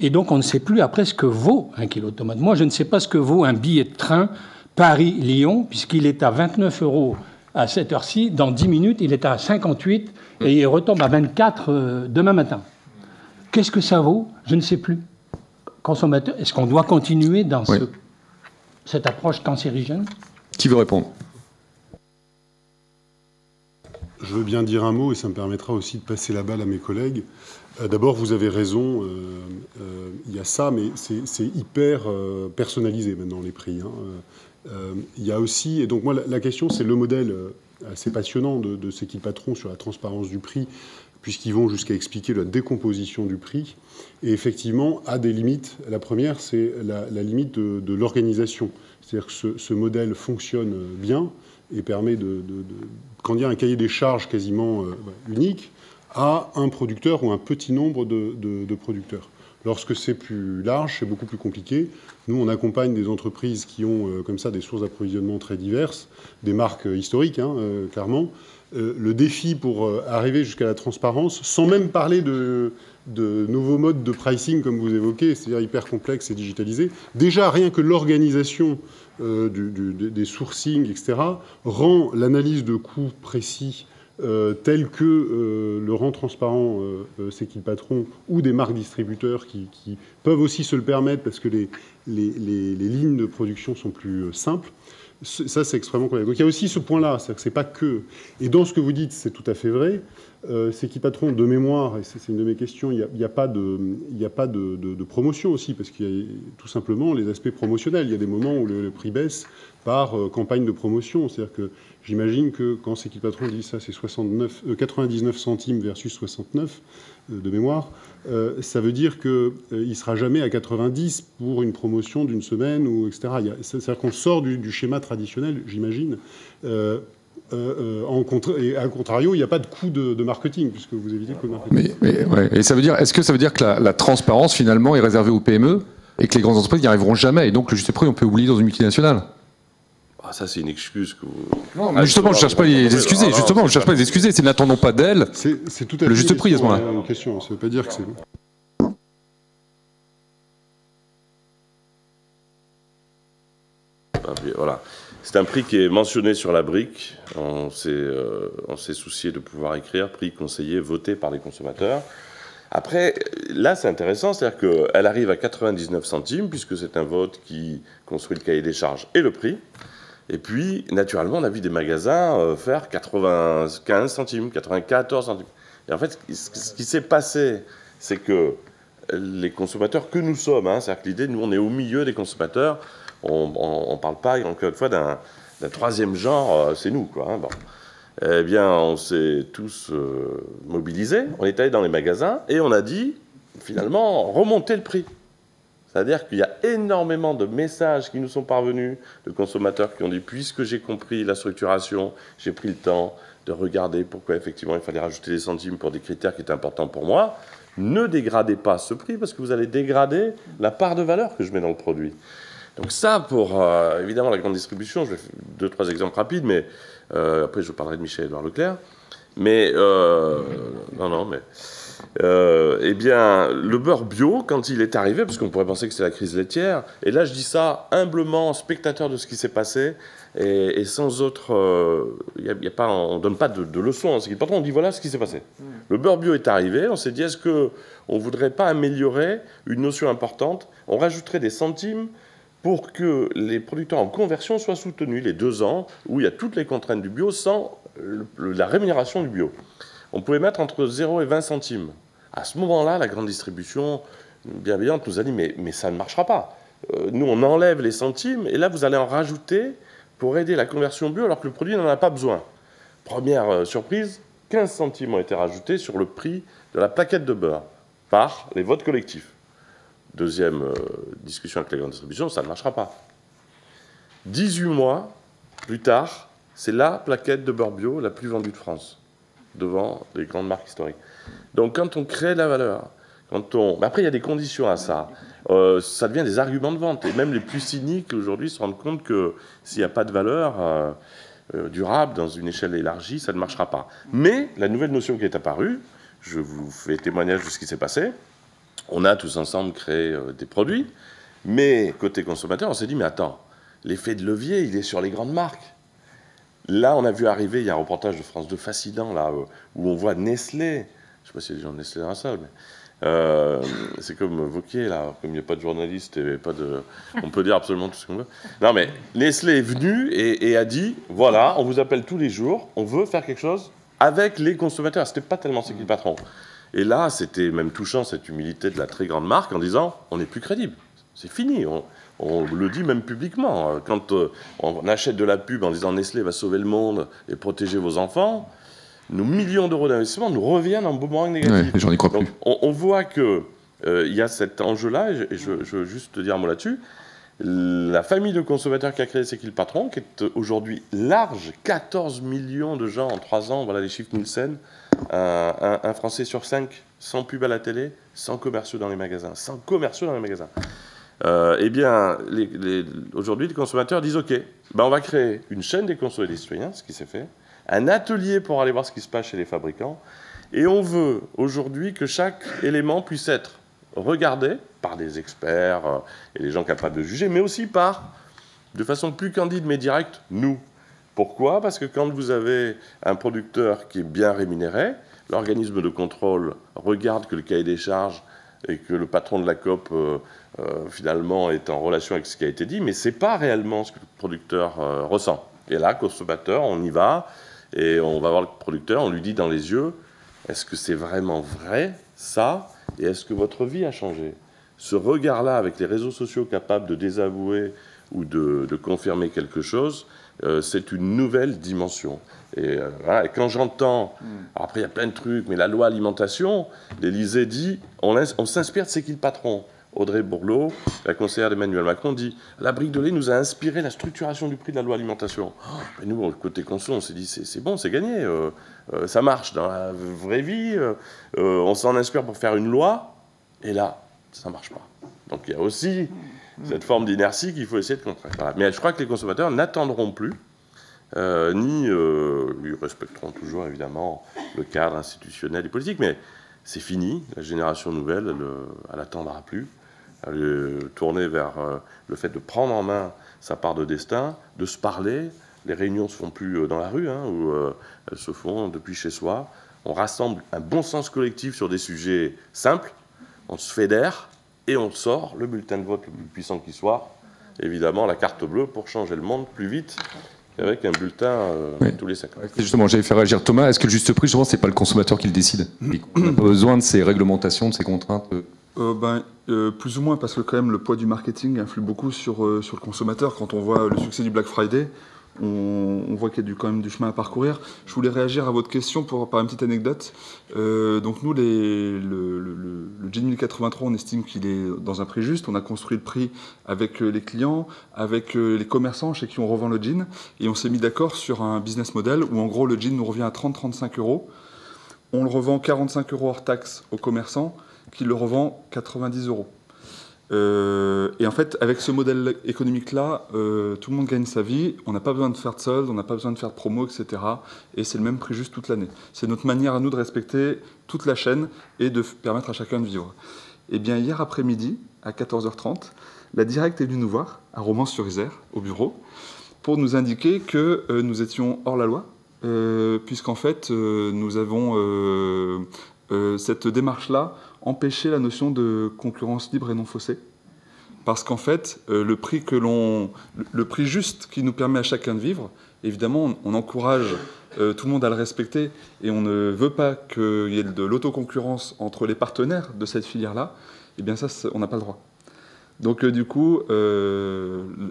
Et donc, on ne sait plus après ce que vaut un kilo de tomates. Moi, je ne sais pas ce que vaut un billet de train Paris-Lyon, puisqu'il est à 29 € à cette heure-ci. Dans 10 minutes, il est à 58 et il retombe à 24 demain matin. Qu'est-ce que ça vaut? Je ne sais plus. Consommateur, est-ce qu'on doit continuer dans cette approche cancérigène? Qui veut répondre? Je veux bien dire un mot et ça me permettra aussi de passer la balle à mes collègues. D'abord, vous avez raison, il y a ça, mais c'est hyper personnalisé maintenant, les prix. Il y a aussi, et donc moi, la question, c'est le modèle assez passionnant de ces patrons sur la transparence du prix, puisqu'ils vont jusqu'à expliquer la décomposition du prix, et effectivement, a des limites. La première, c'est la limite de l'organisation. C'est-à-dire que ce modèle fonctionne bien et permet quand il y a un cahier des charges quasiment unique, à un producteur ou un petit nombre de producteurs. Lorsque c'est plus large, c'est beaucoup plus compliqué. Nous, on accompagne des entreprises qui ont comme ça des sources d'approvisionnement très diverses, des marques historiques, clairement. Le défi pour arriver jusqu'à la transparence, sans même parler de nouveaux modes de pricing, comme vous évoquez, c'est-à-dire hyper complexe et digitalisé, déjà rien que l'organisation des sourcing, etc., rend l'analyse de coûts précis tel que le rend transparent C'est qui le patron, ou des marques distributeurs qui peuvent aussi se le permettre parce que les lignes de production sont plus simples. Ça, c'est extrêmement complexe. Donc il y a aussi ce point-là, c'est-à-dire que c'est pas que... Et dans ce que vous dites, c'est tout à fait vrai. C'est qui patron de mémoire, et c'est une de mes questions, il n'y a pas de promotion aussi, parce qu'il y a tout simplement les aspects promotionnels. Il y a des moments où le prix baisse par campagne de promotion. C'est-à-dire que j'imagine que quand c'est qui patron dit ça, c'est 99 centimes versus 69 de mémoire, ça veut dire qu'il ne sera jamais à 90 pour une promotion d'une semaine, ou etc. C'est-à-dire qu'on sort du schéma traditionnel, j'imagine. Et à contrario, il n'y a pas de coût de marketing, puisque vous évitez le coût de marketing. Et ça veut dire, est-ce que ça veut dire que la transparence, finalement, est réservée aux PME et que les grandes entreprises n'y arriveront jamais, et donc le juste prix, on peut oublier dans une multinationale? Ça, c'est une excuse que vous... Non, mais justement, je ne cherche pas à les excuser. Justement, je ne cherche pas à les excuser. C'est n'attendons pas d'elles c'est tout à fait le juste prix à ce moment-là. une question. Ça ne veut pas dire que c'est... Voilà. C'est un prix qui est mentionné sur la brique. On s'est soucié de pouvoir écrire prix conseillé, voté par les consommateurs. Après, là, c'est intéressant, c'est-à-dire qu'elle arrive à 99 centimes, puisque c'est un vote qui construit le cahier des charges et le prix. Et puis, naturellement, on a vu des magasins faire 95 centimes, 94 centimes. Et en fait, ce qui s'est passé, c'est que les consommateurs que nous sommes, c'est-à-dire que l'idée, nous, on est au milieu des consommateurs, on ne parle pas, encore une fois, d'un troisième genre, c'est nous, quoi. Bon. Eh bien, on s'est tous mobilisés, on est allé dans les magasins et on a dit, finalement, remonter le prix. C'est-à-dire qu'il y a énormément de messages qui nous sont parvenus de consommateurs qui ont dit, puisque j'ai compris la structuration, j'ai pris le temps de regarder pourquoi effectivement il fallait rajouter des centimes pour des critères qui étaient importants pour moi, ne dégradez pas ce prix parce que vous allez dégrader la part de valeur que je mets dans le produit. Donc ça, pour évidemment la grande distribution, je vais faire 2-3 exemples rapides, mais après je parlerai de Michel-Édouard Leclerc. Mais eh bien, le beurre bio, quand il est arrivé, parce qu'on pourrait penser que c'est la crise laitière, et là je dis ça humblement, spectateur de ce qui s'est passé, et sans autre... on ne donne pas de leçons, c'est que on dit voilà ce qui s'est passé. Le beurre bio est arrivé, on s'est dit est-ce qu'on ne voudrait pas améliorer une notion importante? On rajouterait des centimes pour que les producteurs en conversion soient soutenus les 2 ans où il y a toutes les contraintes du bio sans la rémunération du bio. On pouvait mettre entre 0 et 20 centimes. À ce moment-là, la grande distribution bienveillante nous a dit mais ça ne marchera pas. Nous, on enlève les centimes et là, vous allez en rajouter pour aider la conversion bio alors que le produit n'en a pas besoin. Première surprise, 15 centimes ont été rajoutés sur le prix de la plaquette de beurre par les votes collectifs. Deuxième discussion avec la grande distribution, ça ne marchera pas. 18 mois plus tard, c'est la plaquette de beurre bio la plus vendue de France, devant les grandes marques historiques. Donc quand on crée de la valeur, après il y a des conditions à ça, ça devient des arguments de vente. Et même les plus cyniques aujourd'hui se rendent compte que s'il n'y a pas de valeur durable dans une échelle élargie, ça ne marchera pas. Mais la nouvelle notion qui est apparue, je vous fais témoignage de ce qui s'est passé, on a tous ensemble créé des produits, mais côté consommateur, on s'est dit, mais attends, l'effet de levier, il est sur les grandes marques. Là, on a vu arriver, il y a un reportage de France 2 fascinant, là, où on voit Nestlé, je ne sais pas s'il y a des gens de Nestlé dans la salle, mais c'est comme Wauquiez, là, comme il n'y a pas de journaliste, et pas de... on peut dire absolument tout ce qu'on veut. Non, mais Nestlé est venu et a dit, voilà, on vous appelle tous les jours, on veut faire quelque chose avec les consommateurs. C'était pas tellement c'est qui le patron. Et là, c'était même touchant, cette humilité de la très grande marque, en disant, on n'est plus crédible, c'est fini. On le dit même publiquement. Quand on achète de la pub en disant Nestlé va sauver le monde et protéger vos enfants, nos millions d'euros d'investissement nous reviennent en boomerang négatif. Ouais, j'en y crois plus. Donc, on voit qu'il y a cet enjeu-là, et je veux juste te dire un mot là-dessus. La famille de consommateurs qui a créé C'est qui le patron, qui est aujourd'hui large, 14 millions de gens en 3 ans, voilà les chiffres Nielsen, un Français sur 5 sans pub à la télé, sans commerciaux dans les magasins, eh bien, aujourd'hui, les consommateurs disent « Ok, ben on va créer une chaîne des consommateurs et des citoyens, ce qui s'est fait, un atelier pour aller voir ce qui se passe chez les fabricants, et on veut aujourd'hui que chaque élément puisse être regardé par des experts et des gens capables de juger, mais aussi de façon plus candide mais directe, nous. Pourquoi ? Parce que quand vous avez un producteur qui est bien rémunéré, l'organisme de contrôle regarde que le cahier des charges et que le patron de la COP, finalement, est en relation avec ce qui a été dit, mais ce n'est pas réellement ce que le producteur ressent. Et là, consommateur, on y va, et on va voir le producteur, on lui dit dans les yeux, est-ce que c'est vraiment vrai, ça ? Et est-ce que votre vie a changé ? Ce regard-là, avec les réseaux sociaux capables de désavouer ou de confirmer quelque chose, c'est une nouvelle dimension. Et quand j'entends, après il y a plein de trucs, mais la loi alimentation, l'Élysée dit, on s'inspire de C'est qui le patron ? Audrey Bourlot, la conseillère d'Emmanuel Macron, dit « La brique de lait nous a inspiré la structuration du prix de la loi alimentation. Et nous, côté conso, on s'est dit « C'est bon, c'est gagné, ça marche dans la vraie vie, on s'en inspire pour faire une loi, et là, ça ne marche pas. » Donc il y a aussi cette forme d'inertie qu'il faut essayer de contrer. Voilà. Mais je crois que les consommateurs n'attendront plus, ils respecteront toujours évidemment le cadre institutionnel et politique, mais c'est fini, la génération nouvelle, elle n'attendra plus. Elle est tournée vers le fait de prendre en main sa part de destin, de se parler. Les réunions ne se font plus dans la rue, où elles se font depuis chez soi. On rassemble un bon sens collectif sur des sujets simples, on se fédère et on sort le bulletin de vote le plus puissant qui soit, évidemment la carte bleue pour changer le monde plus vite qu'avec un bulletin tous les 5 ans. Justement, j'avais fait réagir Thomas. Est-ce que le juste prix, justement, c'est pas le consommateur qui le décide ? On n'a pas besoin de ces réglementations, de ces contraintes plus ou moins, parce que quand même le poids du marketing influe beaucoup sur le consommateur. Quand on voit le succès du Black Friday, on voit qu'il y a quand même du chemin à parcourir. Je voulais réagir à votre question par une petite anecdote. Donc nous, le Gin 1083, on estime qu'il est dans un prix juste. On a construit le prix avec les clients, avec les commerçants chez qui on revend le gin, et on s'est mis d'accord sur un business model où en gros le gin nous revient à 30-35 €. On le revend 45 € hors taxe aux commerçants, qui le revend 90 €. Et en fait, avec ce modèle économique-là, tout le monde gagne sa vie, on n'a pas besoin de faire de soldes, on n'a pas besoin de faire de promo, etc. Et c'est le même prix juste toute l'année. C'est notre manière à nous de respecter toute la chaîne et de permettre à chacun de vivre. Et bien, hier après-midi, à 14h30, la Directe est venue nous voir, à Romans-sur-Isère, au bureau, pour nous indiquer que nous étions hors la loi, puisqu'en fait, nous avons cette démarche-là empêché la notion de concurrence libre et non faussée. Parce qu'en fait, le prix juste qui nous permet à chacun de vivre, évidemment, on encourage tout le monde à le respecter et on ne veut pas qu'il y ait de l'autoconcurrence entre les partenaires de cette filière-là. Eh bien ça, on n'a pas le droit. Donc du coup,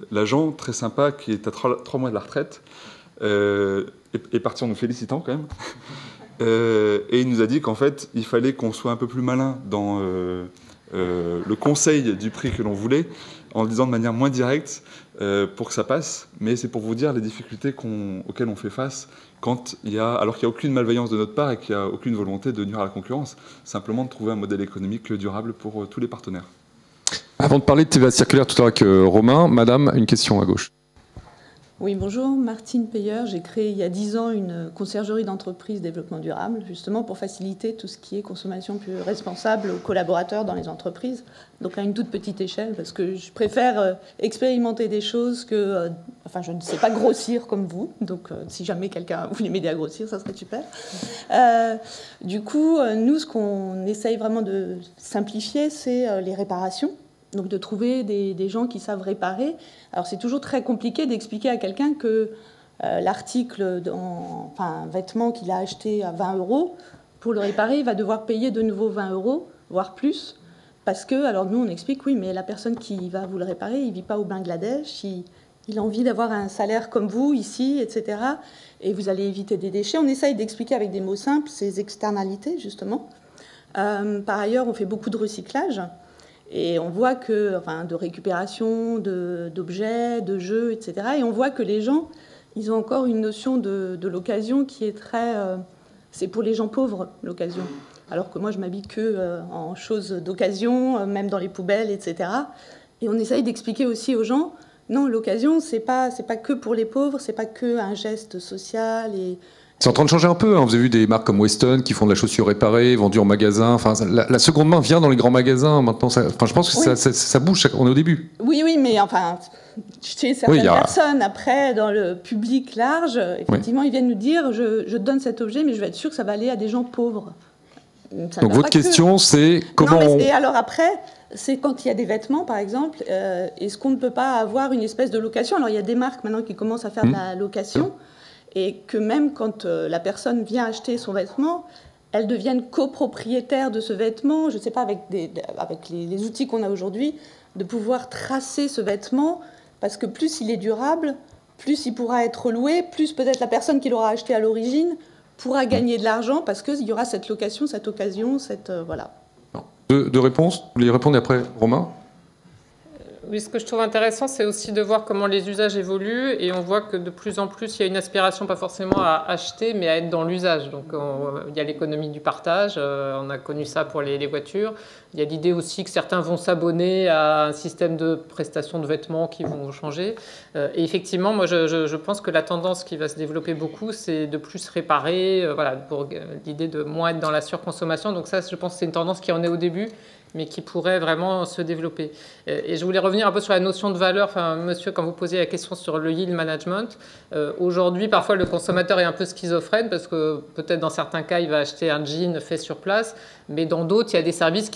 l'agent très sympa qui est à 3 mois de la retraite est parti en nous félicitant quand même. Et il nous a dit qu'en fait, il fallait qu'on soit un peu plus malin dans le conseil du prix que l'on voulait, en le disant de manière moins directe pour que ça passe. Mais c'est pour vous dire les difficultés auxquelles on fait face alors qu'il n'y a aucune malveillance de notre part et qu'il n'y a aucune volonté de nuire à la concurrence, simplement de trouver un modèle économique durable pour tous les partenaires. Avant de parler de TVA circulaire tout à l'heure avec Romain, Madame, une question à gauche. Oui, bonjour, Martine Payeur. J'ai créé il y a 10 ans une conciergerie d'entreprise développement durable, justement pour faciliter tout ce qui est consommation plus responsable aux collaborateurs dans les entreprises. Donc à une toute petite échelle, parce que je préfère expérimenter des choses que... je ne sais pas grossir comme vous, donc si jamais quelqu'un voulait m'aider à grossir, ça serait super. Du coup, nous, ce qu'on essaye vraiment de simplifier, c'est les réparations. Donc de trouver des gens qui savent réparer. Alors c'est toujours très compliqué d'expliquer à quelqu'un que l'article, un vêtement qu'il a acheté à 20 €, pour le réparer, il va devoir payer de nouveau 20 €, voire plus. Parce que, alors nous on explique, oui, mais la personne qui va vous le réparer, il ne vit pas au Bangladesh, il a envie d'avoir un salaire comme vous, ici, etc. Et vous allez éviter des déchets. On essaye d'expliquer avec des mots simples ces externalités, justement. Par ailleurs, on fait beaucoup de recyclage. Et on voit que, enfin, de récupération d'objets, de jeux, etc. Et on voit que les gens, ils ont encore une notion de l'occasion qui est très... c'est pour les gens pauvres, l'occasion. Alors que moi, je m'habille que en choses d'occasion, même dans les poubelles, etc. Et on essaye d'expliquer aussi aux gens, non, l'occasion, c'est pas que pour les pauvres, c'est pas que un geste social et... C'est en train de changer un peu. Hein. Vous avez vu des marques comme Weston qui font de la chaussure réparée, vendue en magasin. Enfin, la seconde main vient dans les grands magasins maintenant. Je pense que ça bouge. On est au début. Oui, mais enfin, chez certaines personnes, après, dans le public large, effectivement, ils viennent nous dire je te donne cet objet, mais je vais être sûr que ça va aller à des gens pauvres. Donc votre question, c'est comment... Non, mais alors après, c'est quand il y a des vêtements, par exemple, est-ce qu'on ne peut pas avoir une espèce de location? Alors, il y a des marques maintenant qui commencent à faire de la location. Et que même quand la personne vient acheter son vêtement, elle devienne copropriétaire de ce vêtement, je ne sais pas, avec les outils qu'on a aujourd'hui, de pouvoir tracer ce vêtement, parce que plus il est durable, plus il pourra être loué, plus peut-être la personne qui l'aura acheté à l'origine pourra gagner de l'argent, parce qu'il y aura cette location, cette occasion, voilà. Deux réponses. Vous voulez répondre après, Romain? Oui, ce que je trouve intéressant, c'est aussi de voir comment les usages évoluent, et on voit que de plus en plus, il y a une aspiration pas forcément à acheter, mais à être dans l'usage. Donc, il y a l'économie du partage, on a connu ça pour les voitures. Il y a l'idée aussi que certains vont s'abonner à un système de prestation de vêtements qui vont changer. Et effectivement, moi, je pense que la tendance qui va se développer beaucoup, c'est de plus réparer, voilà, pour l'idée de moins être dans la surconsommation. Donc ça, je pense que c'est une tendance qui en est au début, mais qui pourrait vraiment se développer. Et je voulais revenir un peu sur la notion de valeur. Enfin, monsieur, quand vous posiez la question sur le yield management, aujourd'hui, parfois, le consommateur est un peu schizophrène parce que peut-être dans certains cas, il va acheter un jean fait sur place, mais dans d'autres, il y a des services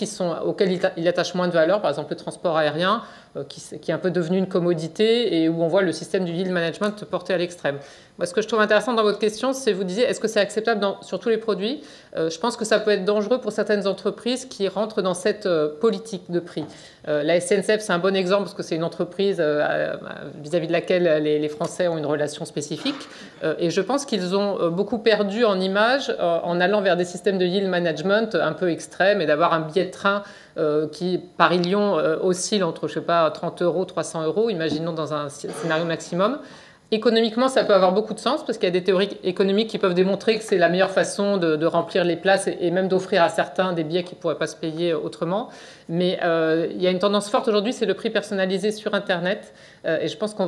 auxquels il attache moins de valeur, par exemple le transport aérien, qui est un peu devenu une commodité et où on voit le système du yield management porté à l'extrême. Moi, ce que je trouve intéressant dans votre question, c'est vous disiez, est-ce que c'est acceptable sur tous les produits? Je pense que ça peut être dangereux pour certaines entreprises qui rentrent dans cette politique de prix. La SNCF, c'est un bon exemple parce que c'est une entreprise vis-à-vis de laquelle les Français ont une relation spécifique. Et je pense qu'ils ont beaucoup perdu en image en allant vers des systèmes de yield management un peu extrêmes et d'avoir un billet de train qui, Paris-Lyon, oscille entre, je sais pas, 30 €, 300 €, imaginons dans un scénario maximum. Économiquement, ça peut avoir beaucoup de sens parce qu'il y a des théories économiques qui peuvent démontrer que c'est la meilleure façon de remplir les places et même d'offrir à certains des billets qui ne pourraient pas se payer autrement. Mais il y a une tendance forte aujourd'hui, c'est le prix personnalisé sur Internet. Et je pense ça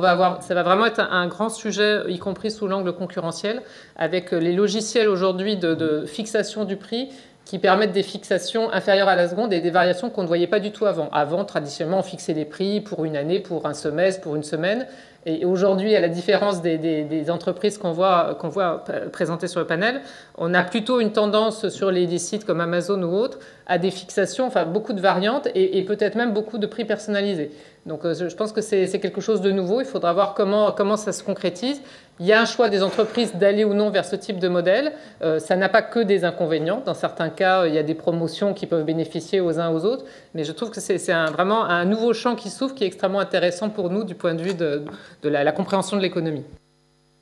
va vraiment être un grand sujet, y compris sous l'angle concurrentiel, avec les logiciels aujourd'hui de fixation du prix qui permettent des fixations inférieures à la seconde et des variations qu'on ne voyait pas du tout avant. Avant, traditionnellement, on fixait les prix pour une année, pour un semestre, pour une semaine. Et aujourd'hui, à la différence des entreprises qu'on voit présentées sur le panel, on a plutôt une tendance sur des sites comme Amazon ou autres à des fixations, enfin beaucoup de variantes et peut-être même beaucoup de prix personnalisés. Donc je pense que c'est quelque chose de nouveau. Il faudra voir comment ça se concrétise. Il y a un choix des entreprises d'aller ou non vers ce type de modèle. Ça n'a pas que des inconvénients. Dans certains cas, il y a des promotions qui peuvent bénéficier aux uns aux autres. Mais je trouve que c'est vraiment un nouveau champ qui s'ouvre qui est extrêmement intéressant pour nous du point de vue de la compréhension de l'économie.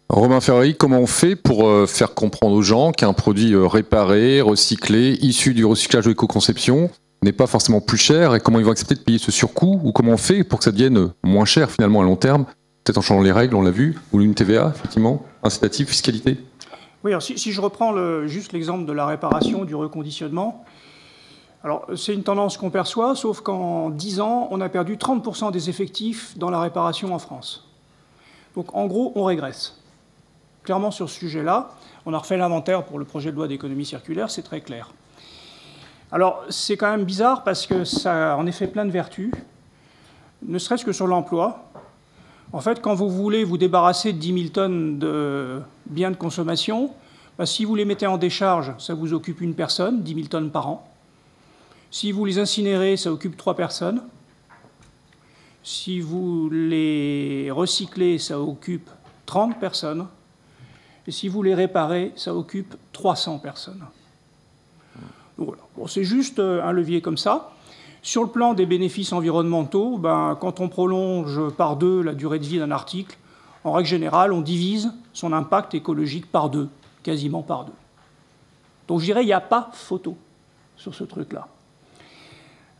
Romain Ferrari, comment on fait pour faire comprendre aux gens qu'un produit réparé, recyclé, issu du recyclage ou éco-conception n'est pas forcément plus cher et comment ils vont accepter de payer ce surcoût ou comment on fait pour que ça devienne moins cher finalement à long terme, peut-être en changeant les règles, on l'a vu, ou une TVA, effectivement, incitative, fiscalité? Oui, alors si je reprends juste l'exemple de la réparation, du reconditionnement, alors c'est une tendance qu'on perçoit, sauf qu'en 10 ans, on a perdu 30% des effectifs dans la réparation en France. Donc en gros, on régresse. Clairement sur ce sujet-là, on a refait l'inventaire pour le projet de loi d'économie circulaire, c'est très clair. Alors c'est quand même bizarre parce que ça a en effet plein de vertus, ne serait-ce que sur l'emploi. En fait, quand vous voulez vous débarrasser de 10 000 tonnes de biens de consommation, si vous les mettez en décharge, ça vous occupe une personne, 10 000 tonnes par an. Si vous les incinérez, ça occupe 3 personnes. Si vous les recyclez, ça occupe 30 personnes. Et si vous les réparez, ça occupe 300 personnes. Donc voilà. Bon, c'est juste un levier comme ça. Sur le plan des bénéfices environnementaux, quand on prolonge par 2 la durée de vie d'un article, en règle générale, on divise son impact écologique par 2, quasiment par 2. Donc je dirais qu'il n'y a pas photo sur ce truc-là.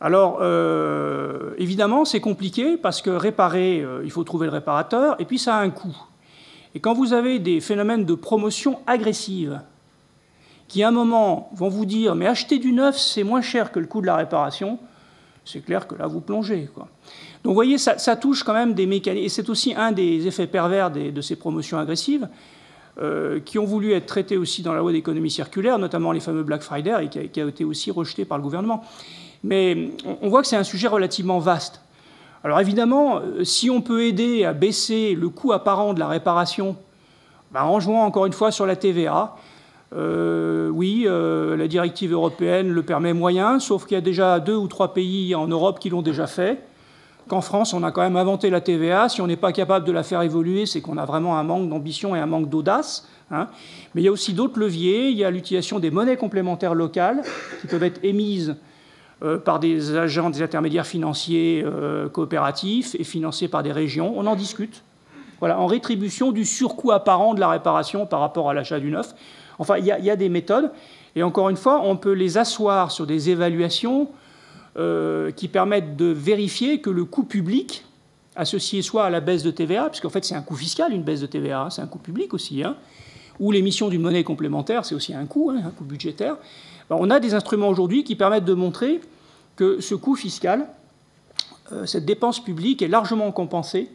Alors, évidemment, c'est compliqué parce que réparer, il faut trouver le réparateur, et puis ça a un coût. Et quand vous avez des phénomènes de promotion agressive, qui à un moment vont vous dire « mais acheter du neuf, c'est moins cher que le coût de la réparation », c'est clair que là, vous plongez, quoi. Donc, vous voyez, ça touche quand même des mécanismes, et c'est aussi un des effets pervers de ces promotions agressives, qui ont voulu être traités aussi dans la loi d'économie circulaire, notamment les fameux Black Friday, et qui a été aussi rejeté par le gouvernement. Mais on voit que c'est un sujet relativement vaste. Alors évidemment, si on peut aider à baisser le coût apparent de la réparation, en jouant encore une fois sur la TVA, oui, la directive européenne le permet moyen, sauf qu'il y a déjà 2 ou 3 pays en Europe qui l'ont déjà fait. Qu'en France, on a quand même inventé la TVA. Si on n'est pas capable de la faire évoluer, c'est qu'on a vraiment un manque d'ambition et un manque d'audace, hein. Mais il y a aussi d'autres leviers. Il y a l'utilisation des monnaies complémentaires locales qui peuvent être émises par des agents, des intermédiaires financiers coopératifs et financés par des régions. On en discute. Voilà, en rétribution du surcoût apparent de la réparation par rapport à l'achat du neuf. Enfin, il y a des méthodes. Et encore une fois, on peut les asseoir sur des évaluations qui permettent de vérifier que le coût public, associé soit à la baisse de TVA, puisqu'en fait c'est un coût fiscal, une baisse de TVA, hein, c'est un coût public aussi, hein, ou l'émission d'une monnaie complémentaire, c'est aussi un coût budgétaire. Alors, on a des instruments aujourd'hui qui permettent de montrer que ce coût fiscal, cette dépense publique est largement compensée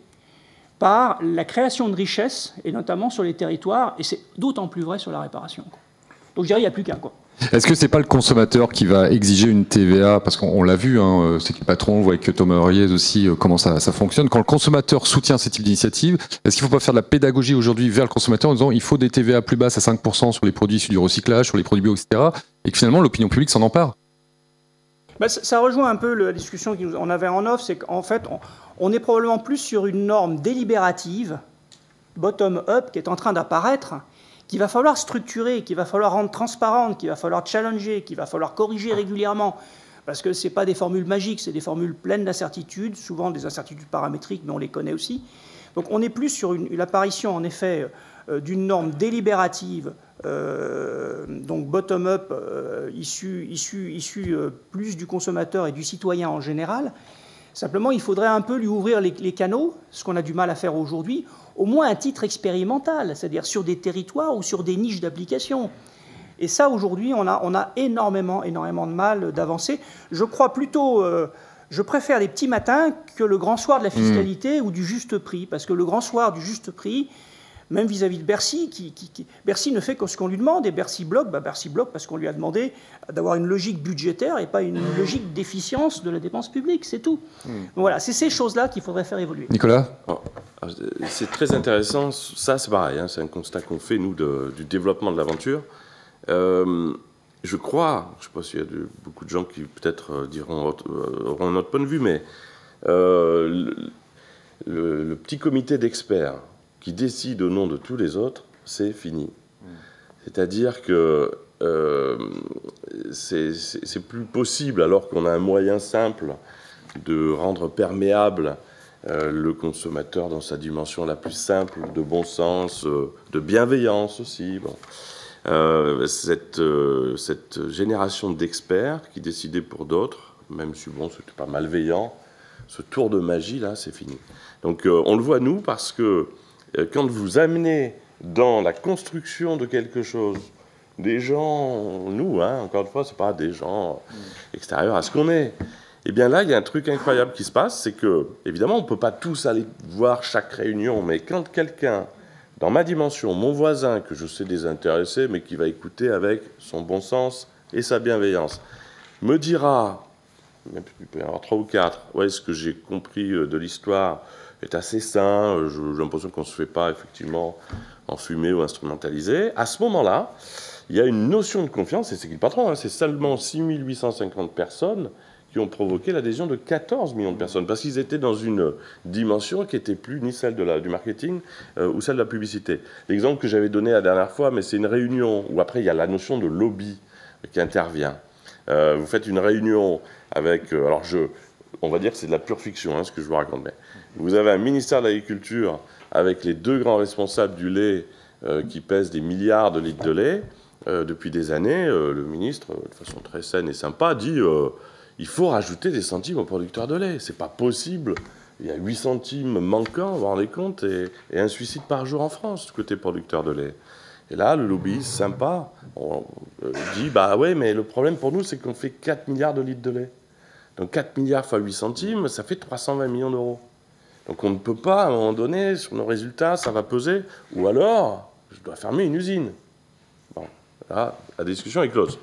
par la création de richesses, et notamment sur les territoires, et c'est d'autant plus vrai sur la réparation. Donc je dirais qu'il n'y a plus qu'un, quoi. Est-ce que c'est pas le consommateur qui va exiger une TVA? Parce qu'on l'a vu, hein, c'est que le patron, on voit avec Thomas Horiez aussi comment ça fonctionne. Quand le consommateur soutient ce type d'initiative, est-ce qu'il ne faut pas faire de la pédagogie aujourd'hui vers le consommateur en disant il faut des TVA plus basses à 5% sur les produits issus du recyclage, sur les produits bio, etc. Et que finalement l'opinion publique s'en empare? Ça rejoint un peu la discussion qu'on avait en off, c'est qu'en fait, on est probablement plus sur une norme délibérative, bottom-up, qui est en train d'apparaître, qu'il va falloir structurer, qu'il va falloir rendre transparente, qu'il va falloir challenger, qu'il va falloir corriger régulièrement, parce que ce n'est pas des formules magiques, c'est des formules pleines d'incertitudes, souvent des incertitudes paramétriques, mais on les connaît aussi. Donc on est plus sur l'apparition, en effet, d'une norme délibérative, donc bottom-up, issue plus du consommateur et du citoyen en général. Simplement, il faudrait un peu lui ouvrir les canaux, ce qu'on a du mal à faire aujourd'hui, au moins à titre expérimental, c'est-à-dire sur des territoires ou sur des niches d'application. Et ça, aujourd'hui, on a énormément de mal d'avancer. Je crois plutôt... je préfère les petits matins que le grand soir de la fiscalité ou du juste prix, parce que le grand soir du juste prix, même vis-à-vis de Bercy, Bercy ne fait que ce qu'on lui demande, et Bercy bloque parce qu'on lui a demandé d'avoir une logique budgétaire et pas une logique d'efficience de la dépense publique, c'est tout. Donc voilà, c'est ces choses-là qu'il faudrait faire évoluer. Nicolas ? C'est très intéressant, ça c'est pareil, hein, c'est un constat qu'on fait, nous, du développement de l'aventure. Je crois, je ne sais pas s'il y a beaucoup de gens qui peut-être auront un autre point de vue, mais le petit comité d'experts qui décide au nom de tous les autres, c'est fini. C'est-à-dire que c'est plus possible, alors qu'on a un moyen simple de rendre perméable le consommateur dans sa dimension la plus simple, de bon sens, de bienveillance aussi. Bon. Cette génération d'experts qui décidaient pour d'autres, même si bon, c'était pas malveillant, ce tour de magie là, c'est fini. Donc on le voit nous parce que quand vous amenez dans la construction de quelque chose des gens, nous, hein, encore une fois, c'est pas des gens extérieurs à ce qu'on est. Et bien là, il y a un truc incroyable qui se passe, c'est que évidemment, on peut pas tous aller voir chaque réunion, mais quand quelqu'un dans ma dimension, mon voisin, que je sais désintéresser, mais qui va écouter avec son bon sens et sa bienveillance, me dira, même il peut y en avoir 3 ou 4, ouais, ce que j'ai compris de l'histoire est assez sain, j'ai l'impression qu'on ne se fait pas effectivement enfumer ou instrumentaliser. À ce moment-là, il y a une notion de confiance, et c'est qui le patron, hein, c'est seulement 6850 personnes qui ont provoqué l'adhésion de 14 millions de personnes, parce qu'ils étaient dans une dimension qui n'était plus ni celle du marketing ou celle de la publicité. L'exemple que j'avais donné la dernière fois, mais c'est une réunion où après il y a la notion de lobby qui intervient. Vous faites une réunion avec... on va dire que c'est de la pure fiction, hein, ce que je vous raconte. Mais vous avez un ministère de l'Agriculture avec les 2 grands responsables du lait qui pèsent des milliards de litres de lait. Depuis des années, le ministre, de façon très saine et sympa, dit... il faut rajouter des centimes aux producteurs de lait. C'est pas possible. Il y a 8 centimes manquants, vous vous rendez compte, et un suicide par jour en France, côté producteur de lait. Et là, le lobbyiste sympa dit, bah ouais, mais le problème pour nous, c'est qu'on fait 4 milliards de litres de lait. Donc 4 milliards fois 8 centimes, ça fait 320 millions d'euros. Donc on ne peut pas, à un moment donné, sur nos résultats, ça va peser. Ou alors, je dois fermer une usine. Bon, là, la discussion est close.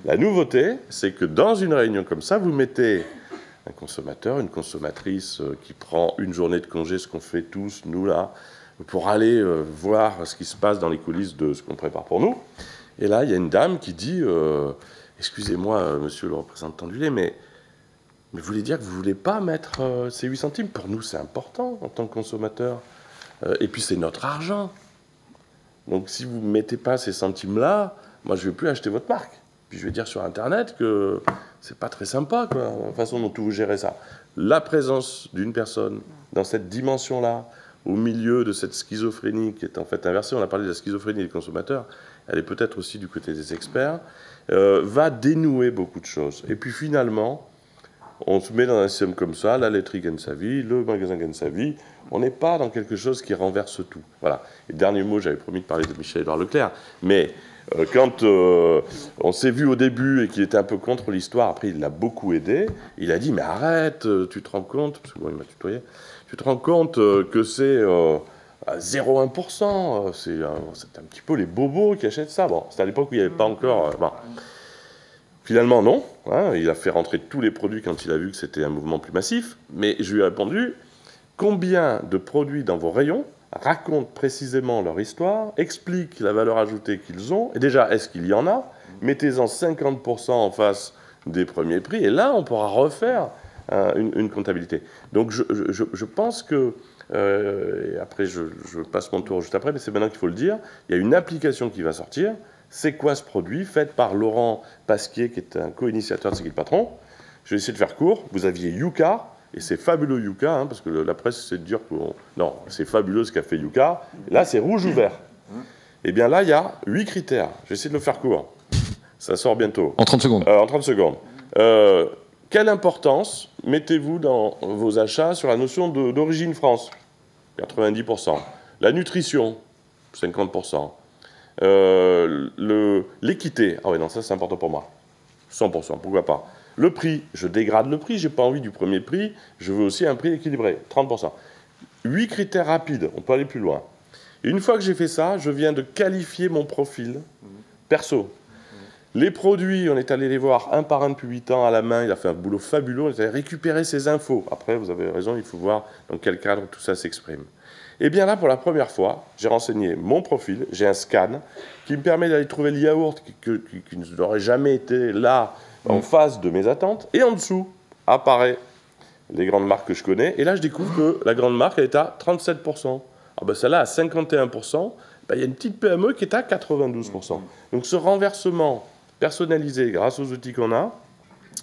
La nouveauté, c'est que dans une réunion comme ça, vous mettez un consommateur, une consommatrice qui prend une journée de congé, ce qu'on fait tous, nous là, pour aller voir ce qui se passe dans les coulisses de ce qu'on prépare pour nous. Et là, il y a une dame qui dit « Excusez-moi, monsieur le représentant du lait, mais vous voulez dire que vous ne voulez pas mettre ces 8 centimes ? Pour nous, c'est important en tant que consommateur. Et puis, c'est notre argent. Donc, si vous ne mettez pas ces centimes-là, moi, je ne vais plus acheter votre marque. Puis, je vais dire sur Internet que c'est pas très sympa, quoi, la façon dont vous gérez ça. » La présence d'une personne dans cette dimension-là, au milieu de cette schizophrénie qui est en fait inversée, on a parlé de la schizophrénie des consommateurs, elle est peut-être aussi du côté des experts, va dénouer beaucoup de choses. Et puis finalement, on se met dans un système comme ça, la laiterie gagne sa vie, le magasin gagne sa vie, on n'est pas dans quelque chose qui renverse tout. Voilà. Et dernier mot, j'avais promis de parler de Michel-Édouard Leclerc, mais quand on s'est vu au début et qu'il était un peu contre l'histoire, après il l'a beaucoup aidé, il a dit « mais arrête, tu te rends compte », parce que bon, il m'a tutoyé, tu te rends compte que c'est 0,1%, c'est un petit peu les bobos qui achètent ça. Bon, c'était à l'époque où il n'y avait pas encore... bon. Finalement, non. Hein, il a fait rentrer tous les produits quand il a vu que c'était un mouvement plus massif. Mais je lui ai répondu, combien de produits dans vos rayons racontent précisément leur histoire, expliquent la valeur ajoutée qu'ils ont, et déjà, est-ce qu'il y en a? Mettez-en 50% en face des premiers prix, et là, on pourra refaire une comptabilité. Donc je pense que, et après je passe mon tour juste après, mais c'est maintenant qu'il faut le dire, il y a une application qui va sortir. C'est quoi ce produit? Fait par Laurent Pasquier, qui est un co-initiateur de C'est qui le patron? Je vais essayer de faire court. Vous aviez Yuka, et c'est fabuleux Yuka, hein, parce que la presse c'est de dire que... Non, c'est fabuleux ce qu'a fait Yuka. Et là, c'est rouge ou vert. Et bien là, il y a 8 critères. Je vais essayer de le faire court. Ça sort bientôt. En 30 secondes. En 30 secondes. Quelle importance mettez-vous dans vos achats sur la notion d'origine France? 90%. La nutrition, 50%. L'équité, ah ouais, non, ça c'est important pour moi. 100%, pourquoi pas. Le prix, je dégrade le prix, j'ai pas envie du premier prix, je veux aussi un prix équilibré, 30%. 8 critères rapides, on peut aller plus loin. Et une fois que j'ai fait ça, je viens de qualifier mon profil perso. Les produits, on est allé les voir un par un depuis 8 ans à la main, il a fait un boulot fabuleux, on est allé récupérer ces infos. Après, vous avez raison, il faut voir dans quel cadre tout ça s'exprime. Et bien là, pour la première fois, j'ai renseigné mon profil, j'ai un scan qui me permet d'aller trouver le yaourt qui n'aurait jamais été là, en face de mes attentes. Et en dessous, apparaît les grandes marques que je connais. Et là, je découvre que la grande marque, elle est à 37%. Ah ben celle-là, à 51%, ben, il y a une petite PME qui est à 92%. Donc ce renversement personnalisé, grâce aux outils qu'on a,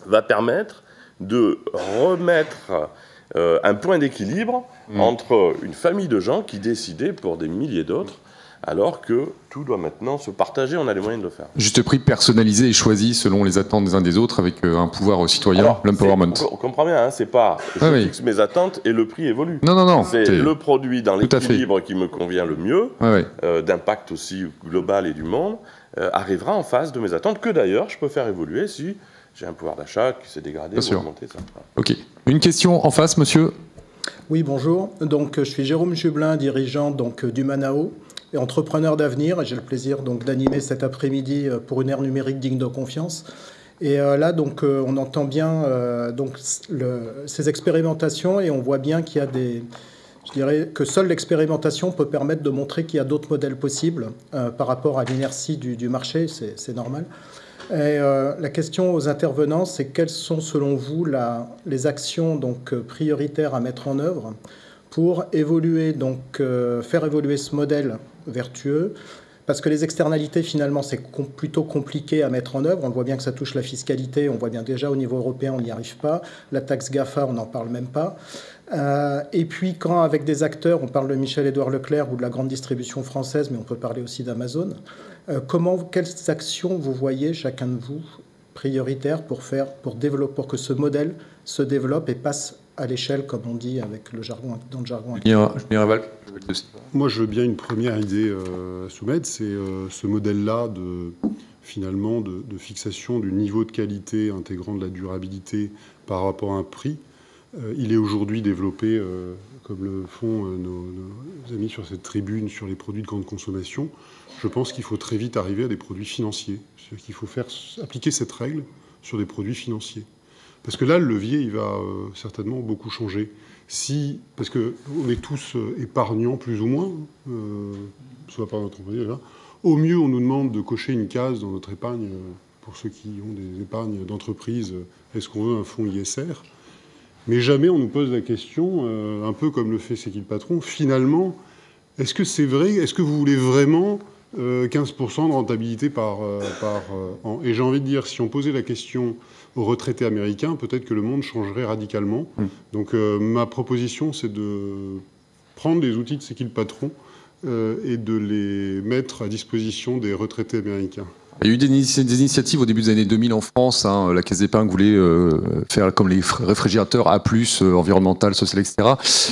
va permettre de remettre un point d'équilibre entre une famille de gens qui décidaient pour des milliers d'autres, alors que tout doit maintenant se partager, on a les moyens de le faire. Juste prix personnalisé et choisi selon les attentes des uns des autres, avec un pouvoir citoyen, l'empowerment. On comprend bien, hein, c'est pas je fixe mes attentes et le prix évolue. Non, non, non. C'est le produit dans l'équilibre qui me convient le mieux, d'impact aussi global et du monde, arrivera en face de mes attentes, que d'ailleurs je peux faire évoluer si j'ai un pouvoir d'achat qui s'est dégradé ou augmenté. Ça. Ok. Une question en face, monsieur. Oui, bonjour. Donc, je suis Jérôme Jublin, dirigeant donc, du Manao et entrepreneur d'avenir. Et j'ai le plaisir donc, d'animer cet après-midi pour une ère numérique digne de confiance. Et là, donc, on entend bien donc, ces expérimentations et on voit bien qu'il y a des... Je dirais que seule l'expérimentation peut permettre de montrer qu'il y a d'autres modèles possibles par rapport à l'inertie du marché, c'est normal. Et la question aux intervenants, c'est quelles sont selon vous les actions donc, prioritaires à mettre en œuvre pour évoluer, donc, faire évoluer ce modèle vertueux, parce que les externalités, finalement, c'est plutôt compliqué à mettre en œuvre. On voit bien que ça touche la fiscalité, on voit bien déjà au niveau européen, on n'y arrive pas. La taxe GAFA, on n'en parle même pas. Et puis, quand avec des acteurs, on parle de Michel-Édouard Leclerc ou de la grande distribution française, mais on peut parler aussi d'Amazon, quelles actions vous voyez, chacun de vous, prioritaires pour que ce modèle se développe et passe à l'échelle, comme on dit avec le jargon, dans le jargon. Moi, je veux bien une première idée à soumettre, c'est ce modèle-là finalement de fixation du niveau de qualité intégrant de la durabilité par rapport à un prix. Il est aujourd'hui développé, comme le font nos amis sur cette tribune, sur les produits de grande consommation. Je pense qu'il faut très vite arriver à des produits financiers. C'est-à-dire qu'il faut appliquer cette règle sur des produits financiers. Parce que là, le levier, il va certainement beaucoup changer. Parce qu'on est tous épargnants, plus ou moins, soit par notre entreprise. Au mieux, on nous demande de cocher une case dans notre épargne, pour ceux qui ont des épargnes d'entreprise, est-ce qu'on veut un fonds ISR? Mais jamais on nous pose la question, un peu comme le fait C'est qui le patron, finalement, est-ce que c'est vrai? Est-ce que vous voulez vraiment 15% de rentabilité par an? Et j'ai envie de dire, si on posait la question aux retraités américains, peut-être que le monde changerait radicalement. Donc ma proposition, c'est de prendre les outils de C'est qui le patron et de les mettre à disposition des retraités américains. Il y a eu des initiatives au début des années 2000 en France. La Caisse d'épargne voulait faire comme les réfrigérateurs A+, environnemental, social, etc.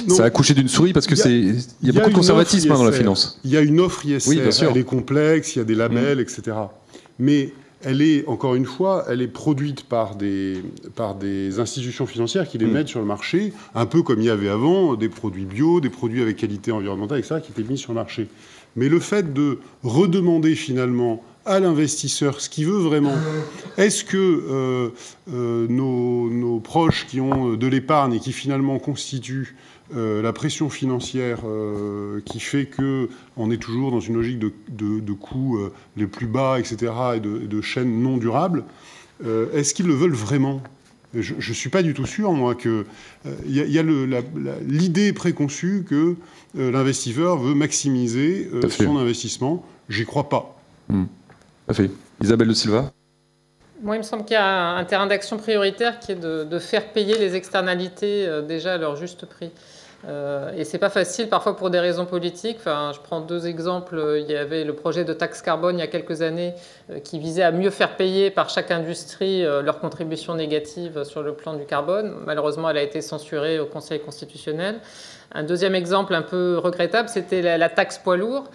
Non, ça a accouché d'une souris parce que il y a beaucoup de conservatisme dans la finance. Il y a une offre ISR, oui, bien sûr. Elle est complexe, il y a des labels, etc. Mais elle est, encore une fois, elle est produite par des institutions financières qui les mettent sur le marché, un peu comme il y avait avant des produits bio, des produits avec qualité environnementale, etc., qui étaient mis sur le marché. Mais le fait de redemander finalement à l'investisseur ce qu'il veut vraiment, est-ce que nos proches qui ont de l'épargne et qui finalement constituent la pression financière qui fait qu'on est toujours dans une logique de coûts les plus bas, etc., et de chaînes non durables, est-ce qu'ils le veulent vraiment? Je ne suis pas du tout sûr, moi, qu'il y a l'idée préconçue que l'investisseur veut maximiser son investissement. J'y crois pas. Fait. Isabelle de Silva. Moi, il me semble qu'il y a un terrain d'action prioritaire qui est de faire payer les externalités déjà à leur juste prix. Et c'est pas facile parfois pour des raisons politiques. Enfin, je prends deux exemples. Il y avait le projet de taxe carbone il y a quelques années qui visait à mieux faire payer par chaque industrie leur contribution négative sur le plan du carbone. Malheureusement, elle a été censurée au Conseil constitutionnel. Un deuxième exemple un peu regrettable, c'était la taxe poids lourd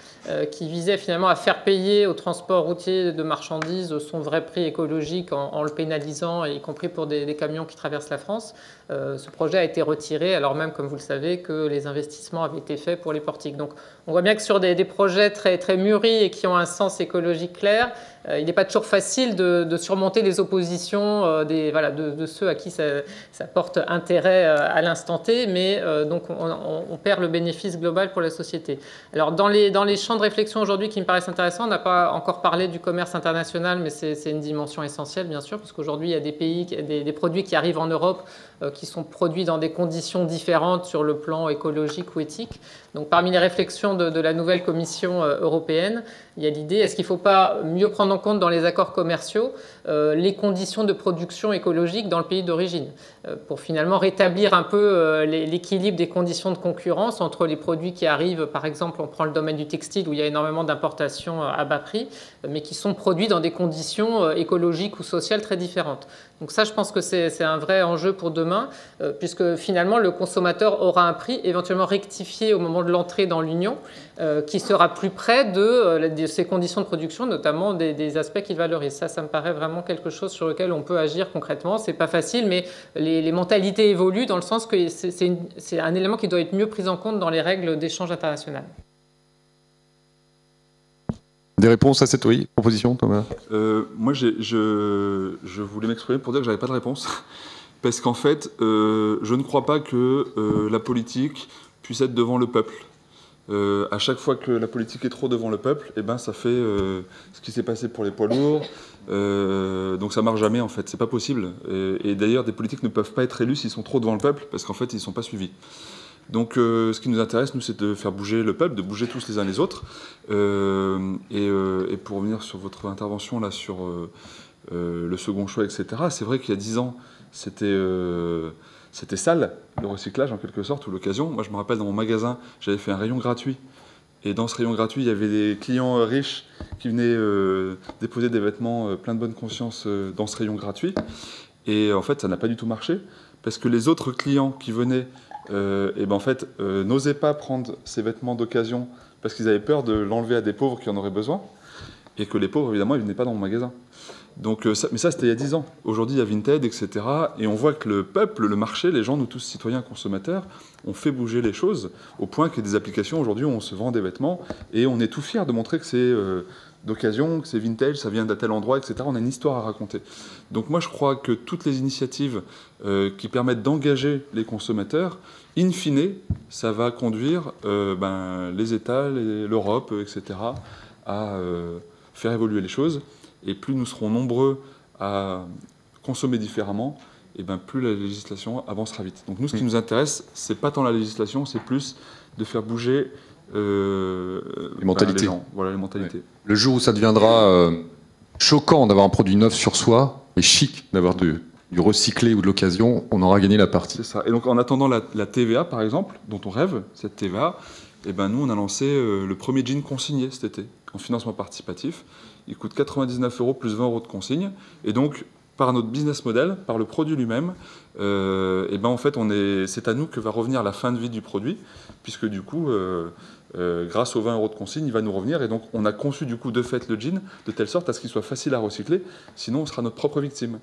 qui visait finalement à faire payer au transport routier de marchandises son vrai prix écologique en le pénalisant, y compris pour des camions qui traversent la France. Ce projet a été retiré, alors même, comme vous le savez, que les investissements avaient été faits pour les portiques. Donc on voit bien que sur des projets très, très mûris et qui ont un sens écologique clair, il n'est pas toujours facile de surmonter les oppositions de ceux à qui ça porte intérêt à l'instant T, mais donc on perd le bénéfice global pour la société. Alors dans les champs de réflexion aujourd'hui qui me paraissent intéressants, on n'a pas encore parlé du commerce international, mais c'est une dimension essentielle bien sûr, parce qu'aujourd'hui il y a des pays, des produits qui arrivent en Europe qui sont produits dans des conditions différentes sur le plan écologique ou éthique. Donc parmi les réflexions de la nouvelle Commission européenne, il y a l'idée, est-ce qu'il ne faut pas mieux prendre en compte dans les accords commerciaux les conditions de production écologique dans le pays d'origine, pour finalement rétablir un peu l'équilibre des conditions de concurrence entre les produits qui arrivent, par exemple, on prend le domaine du textile où il y a énormément d'importations à bas prix, mais qui sont produits dans des conditions écologiques ou sociales très différentes. Donc ça, je pense que c'est un vrai enjeu pour demain, puisque finalement, le consommateur aura un prix éventuellement rectifié au moment de l'entrée dans l'Union, qui sera plus près de ces conditions de production, notamment des aspects qu'il valorise. Ça me paraît vraiment quelque chose sur lequel on peut agir concrètement. C'est pas facile, mais les mentalités évoluent dans le sens que c'est un élément qui doit être mieux pris en compte dans les règles d'échange international. Des réponses à cette proposition, Thomas? Moi, je voulais m'exprimer pour dire que je n'avais pas de réponse. Parce qu'en fait, je ne crois pas que la politique puisse être devant le peuple. À chaque fois que la politique est trop devant le peuple, eh ben, ça fait ce qui s'est passé pour les poids lourds. Donc ça ne marche jamais, en fait. C'est pas possible. Et d'ailleurs, des politiques ne peuvent pas être élus s'ils sont trop devant le peuple, parce qu'en fait, ils ne sont pas suivis. Donc ce qui nous intéresse, nous, c'est de faire bouger le peuple, de bouger tous les uns les autres. Et pour revenir sur votre intervention là, sur le second choix, etc., c'est vrai qu'il y a 10 ans, c'était sale, le recyclage en quelque sorte, ou l'occasion. Moi, je me rappelle, dans mon magasin, j'avais fait un rayon gratuit. Et dans ce rayon gratuit, il y avait des clients riches qui venaient déposer des vêtements plein de bonne conscience dans ce rayon gratuit. Et en fait, ça n'a pas du tout marché, parce que les autres clients qui venaient n'osaient pas prendre ces vêtements d'occasion parce qu'ils avaient peur de l'enlever à des pauvres qui en auraient besoin, et que les pauvres, évidemment, ils ne venaient pas dans mon magasin. Donc, mais ça, c'était il y a 10 ans. Aujourd'hui, il y a Vinted, etc. Et on voit que le peuple, le marché, les gens, nous tous, citoyens, consommateurs, on fait bouger les choses au point qu'il y a des applications aujourd'hui où on se vend des vêtements et on est tout fiers de montrer que c'est d'occasion, que c'est vintage, ça vient d'un tel endroit, etc. On a une histoire à raconter. Donc moi, je crois que toutes les initiatives qui permettent d'engager les consommateurs, in fine, ça va conduire les États, l'Europe, etc., à faire évoluer les choses. Et plus nous serons nombreux à consommer différemment, et plus la législation avancera vite. Donc nous, ce qui nous intéresse, c'est pas tant la législation, c'est plus de faire bouger les mentalités. Les gens. Voilà, les mentalités. Ouais. Le jour où ça deviendra choquant d'avoir un produit neuf sur soi, et chic d'avoir du recyclé ou de l'occasion, on aura gagné la partie. C'est ça. Et donc en attendant la TVA, par exemple, dont on rêve, cette TVA, nous, on a lancé le premier jean consigné cet été, en financement participatif. Il coûte 99 € plus 20 € de consigne. Et donc, par notre business model, par le produit lui-même, en fait, c'est à nous que va revenir la fin de vie du produit, puisque du coup, grâce aux 20 € de consigne, il va nous revenir. Et donc, on a conçu du coup de fait le jean de telle sorte à ce qu'il soit facile à recycler, sinon on sera notre propre victime.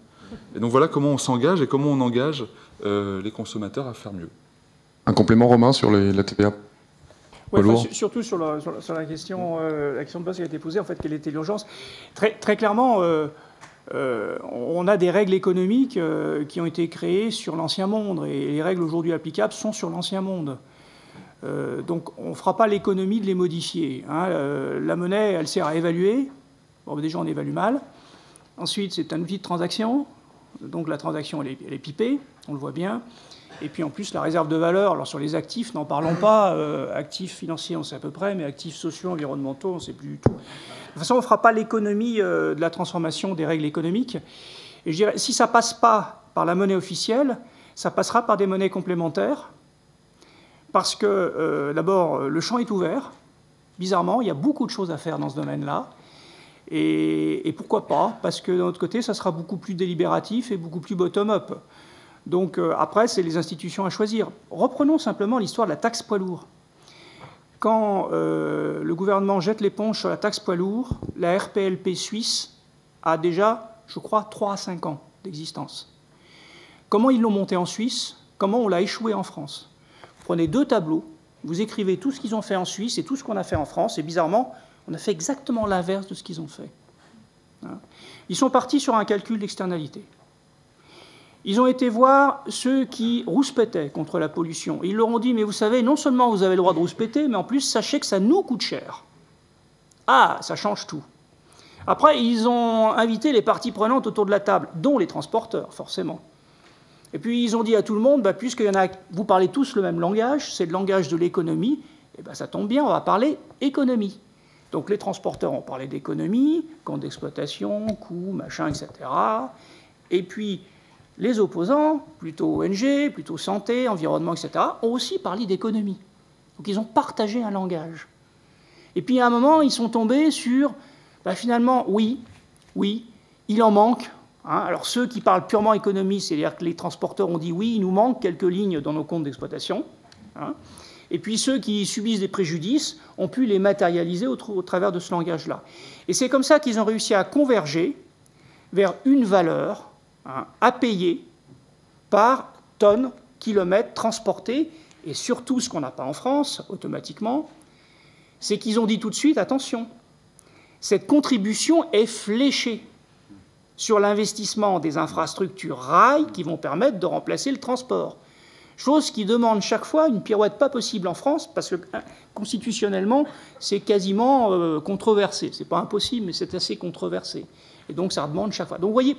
Et donc voilà comment on s'engage et comment on engage les consommateurs à faire mieux. Un complément, Romain, sur la TVA? Ouais, surtout sur la question de base qui a été posée, en fait, quelle était l'urgence. Très clairement, on a des règles économiques qui ont été créées sur l'ancien monde, et les règles aujourd'hui applicables sont sur l'ancien monde. Donc on ne fera pas l'économie de les modifier. Hein. La monnaie, elle sert à évaluer. Bon, déjà, on évalue mal. Ensuite, c'est un outil de transaction. Donc la transaction, elle est pipée, on le voit bien. Et puis en plus, la réserve de valeur, alors sur les actifs, n'en parlons pas, actifs financiers, on sait à peu près, mais actifs sociaux, environnementaux, on ne sait plus du tout. De toute façon, on ne fera pas l'économie de la transformation des règles économiques. Et je dirais, si ça ne passe pas par la monnaie officielle, ça passera par des monnaies complémentaires, parce que d'abord, le champ est ouvert. Bizarrement, il y a beaucoup de choses à faire dans ce domaine-là. Et pourquoi pas? Parce que d'un autre côté, ça sera beaucoup plus délibératif et beaucoup plus bottom-up. Donc après, c'est les institutions à choisir. Reprenons simplement l'histoire de la taxe poids lourd. Quand le gouvernement jette l'éponge sur la taxe poids lourd, la RPLP suisse a déjà, je crois, 3 à 5 ans d'existence. Comment ils l'ont montée en Suisse? Comment on l'a échouée en France? Vous prenez 2 tableaux, vous écrivez tout ce qu'ils ont fait en Suisse et tout ce qu'on a fait en France, et bizarrement, on a fait exactement l'inverse de ce qu'ils ont fait. Ils sont partis sur un calcul d'externalité. Ils ont été voir ceux qui rouspétaient contre la pollution. Ils leur ont dit, mais vous savez, non seulement vous avez le droit de rouspéter, mais en plus, sachez que ça nous coûte cher. Ah, ça change tout. Après, ils ont invité les parties prenantes autour de la table, dont les transporteurs, forcément. Et puis, ils ont dit à tout le monde, puisqu'il y en a, vous parlez tous le même langage, c'est le langage de l'économie, ça tombe bien, on va parler économie. Donc, les transporteurs ont parlé d'économie, compte d'exploitation, coûts, machin, etc. Et puis, les opposants, plutôt ONG, plutôt santé, environnement, etc., ont aussi parlé d'économie. Donc ils ont partagé un langage. Et puis à un moment, ils sont tombés sur, finalement, oui, il en manque. Hein. Alors ceux qui parlent purement économie, c'est-à-dire que les transporteurs ont dit oui, il nous manque quelques lignes dans nos comptes d'exploitation. Hein. Et puis ceux qui subissent des préjudices ont pu les matérialiser au travers de ce langage-là. Et c'est comme ça qu'ils ont réussi à converger vers une valeur à payer par tonne, kilomètre transporté, et surtout ce qu'on n'a pas en France, automatiquement, c'est qu'ils ont dit tout de suite, attention, cette contribution est fléchée sur l'investissement des infrastructures rails qui vont permettre de remplacer le transport. Chose qui demande chaque fois une pirouette pas possible en France, parce que constitutionnellement, c'est quasiment controversé. C'est pas impossible, mais c'est assez controversé. Et donc ça demande chaque fois. Donc vous voyez,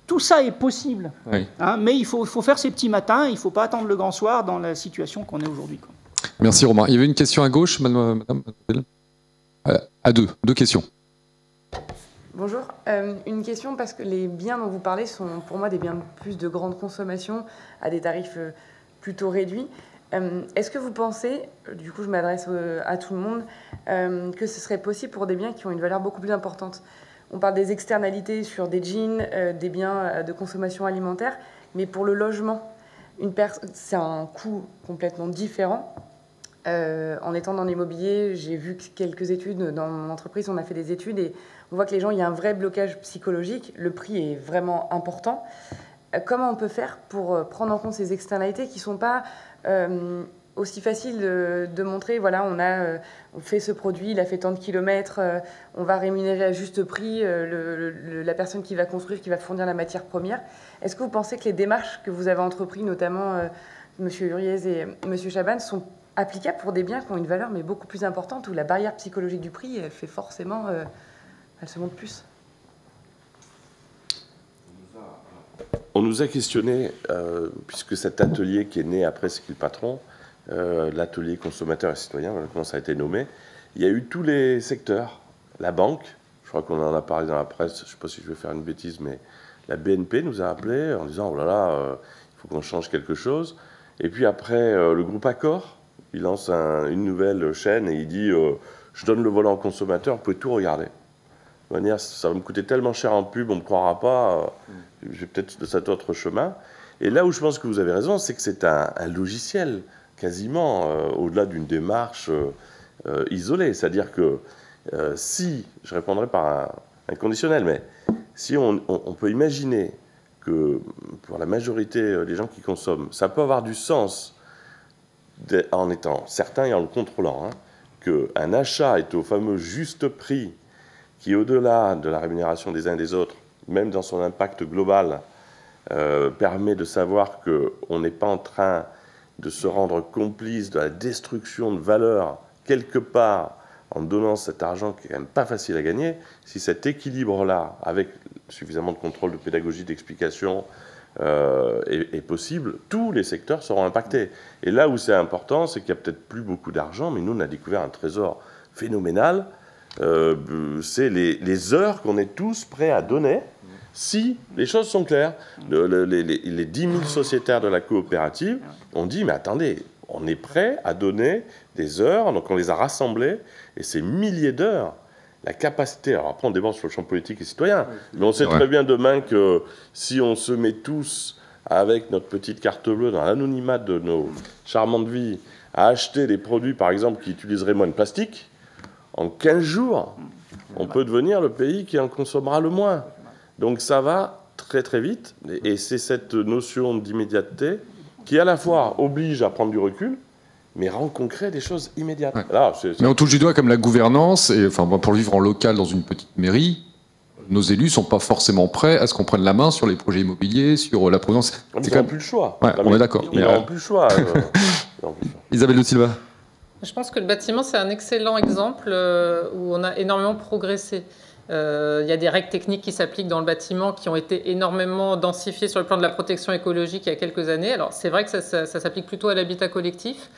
tout ça est possible, oui. Mais il faut faire ses petits matins, il ne faut pas attendre le grand soir dans la situation qu'on est aujourd'hui. Merci Romain. Il y avait une question à gauche, madame. À deux questions. Bonjour. Une question parce que les biens dont vous parlez sont pour moi des biens plus de grande consommation à des tarifs plutôt réduits. Est-ce que vous pensez, du coup je m'adresse à tout le monde, que ce serait possible pour des biens qui ont une valeur beaucoup plus importante? On parle des externalités sur des jeans, des biens de consommation alimentaire, mais pour le logement, c'est un coût complètement différent. En étant dans l'immobilier, j'ai vu quelques études dans mon entreprise, on a fait des études et on voit que les gens, il y a un vrai blocage psychologique, le prix est vraiment important. Comment on peut faire pour prendre en compte ces externalités qui ne sont pas aussi faciles de montrer, voilà, on fait ce produit, il a fait tant de kilomètres, on va rémunérer à juste prix la personne qui va construire, qui va fournir la matière première. Est-ce que vous pensez que les démarches que vous avez entreprises, notamment M. Huriez et M. Chaban, sont applicables pour des biens qui ont une valeur mais beaucoup plus importante, où la barrière psychologique du prix, elle fait forcément, elle se monte plus? On nous a questionné, puisque cet atelier qui est né après ce qu'est le patron, l'atelier consommateur et citoyen, voilà comment ça a été nommé, il y a eu tous les secteurs, la banque, je crois qu'on en a parlé dans la presse, je ne sais pas si je vais faire une bêtise, mais la BNP nous a appelé en disant « Oh là là, il faut qu'on change quelque chose ». Et puis après, le groupe Accor, il lance une nouvelle chaîne et il dit « Je donne le volant au consommateur, vous pouvez tout regarder ». De manière, ça va me coûter tellement cher en pub, on ne me croira pas, je vais peut-être de cet autre chemin. Et là où je pense que vous avez raison, c'est que c'est un logiciel, quasiment, au-delà d'une démarche isolée. C'est-à-dire que si, je répondrai par un conditionnel, mais si on peut imaginer que pour la majorité des gens qui consomment, ça peut avoir du sens, en étant certain et en le contrôlant, qu'un achat est au fameux juste prix, qui, au-delà de la rémunération des uns et des autres, même dans son impact global, permet de savoir qu'on n'est pas en train de se rendre complice de la destruction de valeur quelque part en donnant cet argent qui est quand même pas facile à gagner. Si cet équilibre-là, avec suffisamment de contrôle, de pédagogie, d'explication, est possible, tous les secteurs seront impactés. Et là où c'est important, c'est qu'il n'y a peut-être plus beaucoup d'argent, mais nous, on a découvert un trésor phénoménal. C'est les heures qu'on est tous prêts à donner si les choses sont claires. Les 10 000 sociétaires de la coopérative ont dit, mais attendez, on est prêt à donner des heures, donc on les a rassemblés, et ces milliers d'heures, la capacité, alors après on débat sur le champ politique et citoyen, mais on sait très bien demain que si on se met tous avec notre petite carte bleue dans l'anonymat de nos charmantes vies à acheter des produits, par exemple, qui utiliseraient moins de plastique, en 15 jours, on peut devenir le pays qui en consommera le moins. Donc ça va très très vite, et c'est cette notion d'immédiateté qui à la fois oblige à prendre du recul, mais rend concret des choses immédiates. Ouais. Là, mais on touche du doigt comme la gouvernance, et enfin, pour vivre en local dans une petite mairie, nos élus ne sont pas forcément prêts à ce qu'on prenne la main sur les projets immobiliers, sur la provenance. Ils n'ont plus le choix. Ouais, on est d'accord. Ils n'auront plus le choix. Isabelle de Silva. Je pense que le bâtiment, c'est un excellent exemple où on a énormément progressé. Il y a des règles techniques qui s'appliquent dans le bâtiment qui ont été énormément densifiées sur le plan de la protection écologique il y a quelques années. Alors, c'est vrai que ça s'applique plutôt à l'habitat collectif.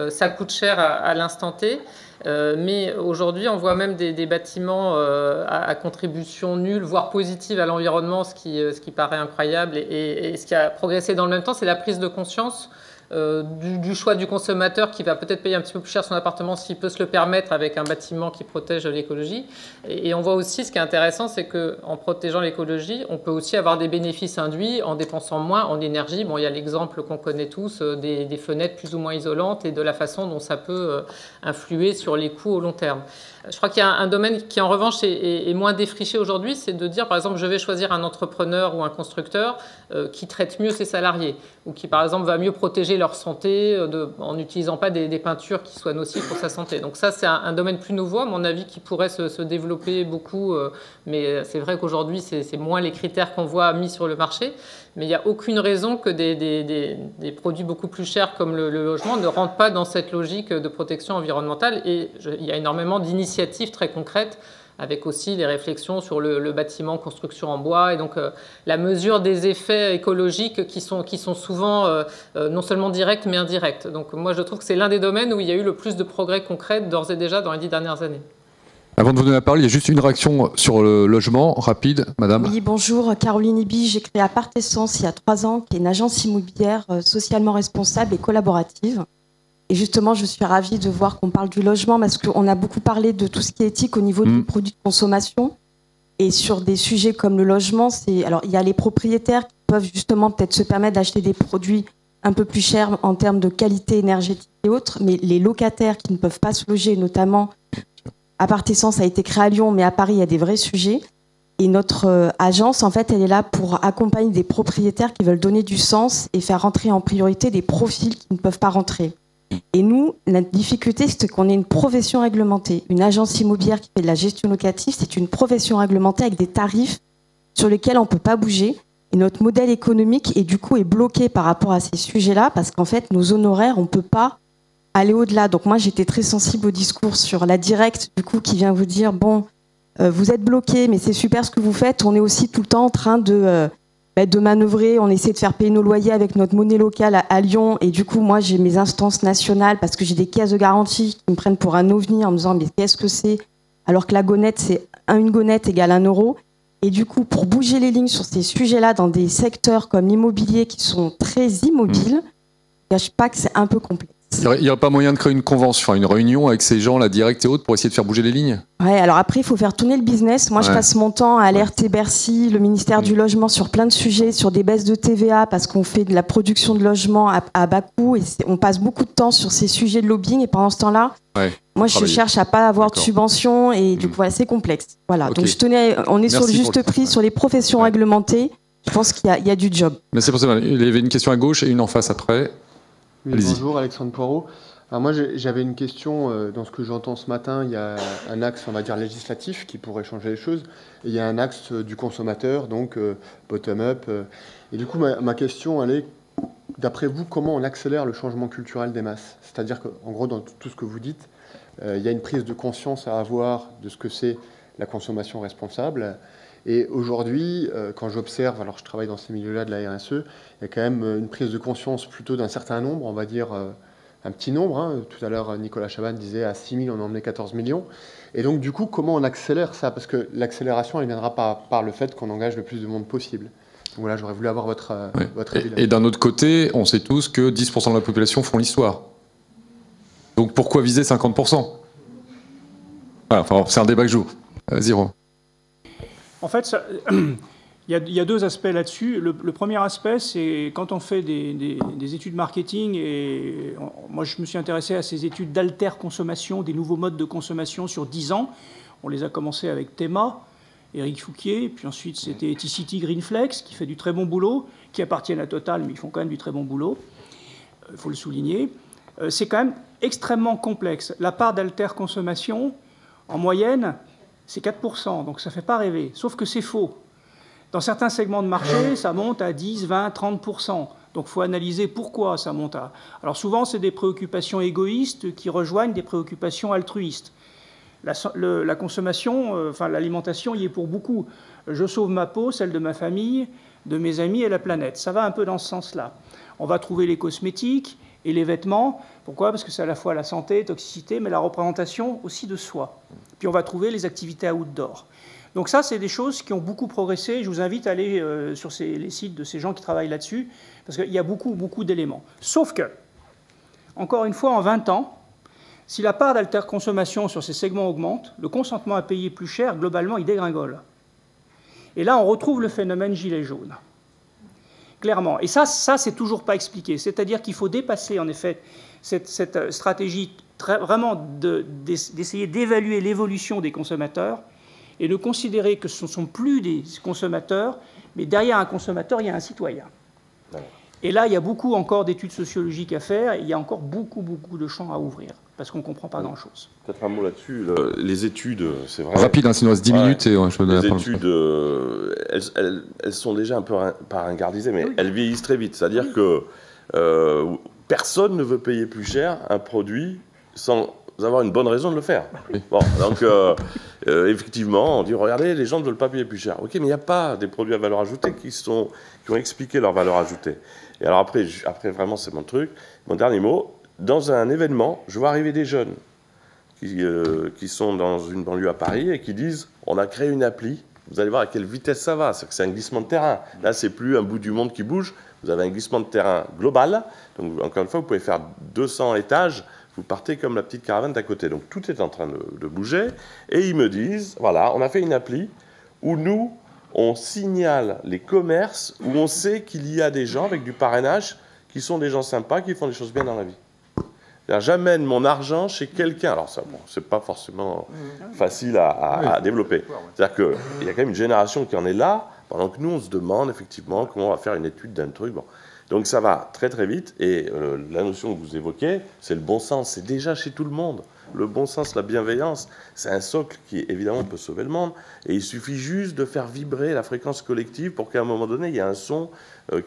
Ça coûte cher à l'instant T. Mais aujourd'hui, on voit même des bâtiments à contribution nulle, voire positive à l'environnement, ce qui paraît incroyable. Et ce qui a progressé dans le même temps, c'est la prise de conscience du choix du consommateur qui va peut-être payer un petit peu plus cher son appartement s'il peut se le permettre avec un bâtiment qui protège l'écologie. Et on voit aussi, ce qui est intéressant, c'est qu'en protégeant l'écologie, on peut aussi avoir des bénéfices induits en dépensant moins en énergie. Bon, il y a l'exemple qu'on connaît tous des fenêtres plus ou moins isolantes et de la façon dont ça peut influer sur les coûts au long terme. Je crois qu'il y a un domaine qui, en revanche, est moins défriché aujourd'hui, c'est de dire, par exemple, je vais choisir un entrepreneur ou un constructeur qui traite mieux ses salariés ou qui, par exemple, va mieux protéger leur santé en n'utilisant pas des peintures qui soient nocives pour sa santé. Donc ça, c'est un domaine plus nouveau, à mon avis, qui pourrait se développer beaucoup, mais c'est vrai qu'aujourd'hui, c'est moins les critères qu'on voit mis sur le marché. Mais il n'y a aucune raison que des produits beaucoup plus chers comme le logement ne rentrent pas dans cette logique de protection environnementale. Et il y a énormément d'initiatives très concrètes, avec aussi des réflexions sur le bâtiment, construction en bois, et donc la mesure des effets écologiques qui sont souvent non seulement directs, mais indirects. Donc moi, je trouve que c'est l'un des domaines où il y a eu le plus de progrès concrets d'ores et déjà dans les 10 dernières années. Avant de vous donner la parole, il y a juste une réaction sur le logement, rapide, madame. Oui, bonjour, Caroline Ibi. J'ai créé Apart Essence il y a 3 ans, qui est une agence immobilière socialement responsable et collaborative. Et justement, je suis ravie de voir qu'on parle du logement parce qu'on a beaucoup parlé de tout ce qui est éthique au niveau des produits de consommation. Et sur des sujets comme le logement, alors il y a les propriétaires qui peuvent justement peut-être se permettre d'acheter des produits un peu plus chers en termes de qualité énergétique et autres, mais les locataires qui ne peuvent pas se loger, notamment, Apartessence a été créé à Lyon, mais à Paris, il y a des vrais sujets. Et notre agence, en fait, elle est là pour accompagner des propriétaires qui veulent donner du sens et faire rentrer en priorité des profils qui ne peuvent pas rentrer. Et nous, la difficulté, c'est qu'on est une profession réglementée. Une agence immobilière qui fait de la gestion locative, c'est une profession réglementée avec des tarifs sur lesquels on ne peut pas bouger. Et notre modèle économique, est du coup, est bloqué par rapport à ces sujets-là, parce qu'en fait, nos honoraires, on ne peut pas aller au-delà. Donc moi, j'étais très sensible au discours sur la directe, du coup, qui vient vous dire, bon, vous êtes bloqué, mais c'est super ce que vous faites. On est aussi tout le temps en train de manœuvrer. On essaie de faire payer nos loyers avec notre monnaie locale à Lyon. Et du coup, moi, j'ai mes instances nationales parce que j'ai des caisses de garantie qui me prennent pour un ovni en me disant, mais qu'est-ce que c'est? Alors que la gonette, c'est une gonette égale 1 euro. Et du coup, pour bouger les lignes sur ces sujets-là, dans des secteurs comme l'immobilier qui sont très immobiles, je ne cache pas que c'est un peu complexe. Il n'y aurait pas moyen de créer une convention, une réunion avec ces gens, la directe et autres, pour essayer de faire bouger les lignes? Ouais, alors après, il faut faire tourner le business. Moi, je passe mon temps à alerter Bercy, le ministère du Logement, sur plein de sujets, sur des baisses de TVA, parce qu'on fait de la production de logements à bas coût, et on passe beaucoup de temps sur ces sujets de lobbying, et pendant ce temps-là, moi, je cherche à pas avoir de subventions, et du coup, voilà, c'est complexe. Voilà. Donc, on est sur le juste prix, sur les professions réglementées. Je pense qu'il y a du job. Merci pour ça. Il y avait une question à gauche et une en face après. Oui, bonjour, Alexandre Poirot. Alors moi, j'avais une question. Dans ce que j'entends ce matin, il y a un axe, on va dire, législatif qui pourrait changer les choses. Et il y a un axe du consommateur, donc bottom-up. Et du coup, ma question, elle est, d'après vous, comment on accélère le changement culturel des masses? C'est-à-dire qu'en gros, dans tout ce que vous dites, il y a une prise de conscience à avoir de ce que c'est la consommation responsable. Et aujourd'hui, quand j'observe, alors je travaille dans ces milieux-là de la RSE, il y a quand même une prise de conscience plutôt d'un certain nombre, on va dire un petit nombre. Hein. Tout à l'heure, Nicolas Chaban disait à 6 000, on emmenait 14 millions. Et donc, du coup, comment on accélère ça? Parce que l'accélération, elle viendra par le fait qu'on engage le plus de monde possible. Donc voilà, j'aurais voulu avoir votre avis. Et d'un autre côté, on sait tous que 10% de la population font l'histoire. Donc pourquoi viser 50%? Voilà, enfin, c'est un débat que je joue. Zéro. En fait, il y a deux aspects là-dessus. Le premier aspect, c'est quand on fait des études marketing, et moi je me suis intéressé à ces études d'alter-consommation, des nouveaux modes de consommation sur 10 ans. On les a commencé avec Théma, Éric Fouquier, puis ensuite c'était T-City Greenflex, qui fait du très bon boulot, qui appartiennent à Total, mais ils font quand même du très bon boulot, il faut le souligner. C'est quand même extrêmement complexe. La part d'alter-consommation, en moyenne, c'est 4%, donc ça ne fait pas rêver. Sauf que c'est faux. Dans certains segments de marché, ça monte à 10, 20, 30%. Donc il faut analyser pourquoi ça monte à... Alors souvent, c'est des préoccupations égoïstes qui rejoignent des préoccupations altruistes. La consommation, enfin l'alimentation y est pour beaucoup. Je sauve ma peau, celle de ma famille, de mes amis et la planète. Ça va un peu dans ce sens-là. On va trouver les cosmétiques et les vêtements. Pourquoi? Parce que c'est à la fois la santé, toxicité, mais la représentation aussi de soi. Puis on va trouver les activités outdoor. Donc ça, c'est des choses qui ont beaucoup progressé. Je vous invite à aller sur les sites de ces gens qui travaillent là-dessus, parce qu'il y a beaucoup, beaucoup d'éléments. Sauf que, encore une fois, en 20 ans, si la part d'alter-consommation sur ces segments augmente, le consentement à payer plus cher, globalement, il dégringole. Et là, on retrouve le phénomène gilet jaune. Clairement. Et ça c'est toujours pas expliqué. C'est-à-dire qu'il faut dépasser, en effet, cette stratégie vraiment d'essayer d'évaluer l'évolution des consommateurs et de considérer que ce ne sont plus des consommateurs, mais derrière un consommateur, il y a un citoyen. Et là, il y a beaucoup encore d'études sociologiques à faire, et il y a encore beaucoup, beaucoup de champs à ouvrir, parce qu'on ne comprend pas grand-chose. Peut-être un mot là-dessus. Les études, c'est vrai. Rapide, hein, sinon il reste 10 minutes. Et je les études, elles sont déjà un peu, pas ringardisées, mais elles vieillissent très vite. C'est-à-dire que personne ne veut payer plus cher un produit sans avoir une bonne raison de le faire. Bon, donc, effectivement, on dit, regardez, les gens ne veulent pas payer plus cher. Ok, mais il n'y a pas des produits à valeur ajoutée qui ont expliqué leur valeur ajoutée. Et alors après vraiment, c'est mon truc. Mon dernier mot, dans un événement, je vois arriver des jeunes qui sont dans une banlieue à Paris et qui disent, on a créé une appli, vous allez voir à quelle vitesse ça va. C'est un glissement de terrain. Là, c'est plus un bout du monde qui bouge. vous avez un glissement de terrain global. Donc, encore une fois, vous pouvez faire 200 étages, vous partez comme la petite caravane d'à côté. Donc, tout est en train de bouger. Et ils me disent, voilà, on a fait une appli où nous, on signale les commerces, où on sait qu'il y a des gens avec du parrainage qui sont des gens sympas, qui font des choses bien dans la vie. J'amène mon argent chez quelqu'un. Alors ça, bon, c'est pas forcément facile à développer. C'est-à-dire qu'il y a quand même une génération qui en est là, pendant que nous, on se demande effectivement comment on va faire une étude d'un truc. Bon. Donc ça va très très vite. Et la notion que vous évoquez, c'est le bon sens. C'est déjà chez tout le monde. Le bon sens, la bienveillance, c'est un socle qui, évidemment, peut sauver le monde. Et il suffit juste de faire vibrer la fréquence collective pour qu'à un moment donné, il y ait un son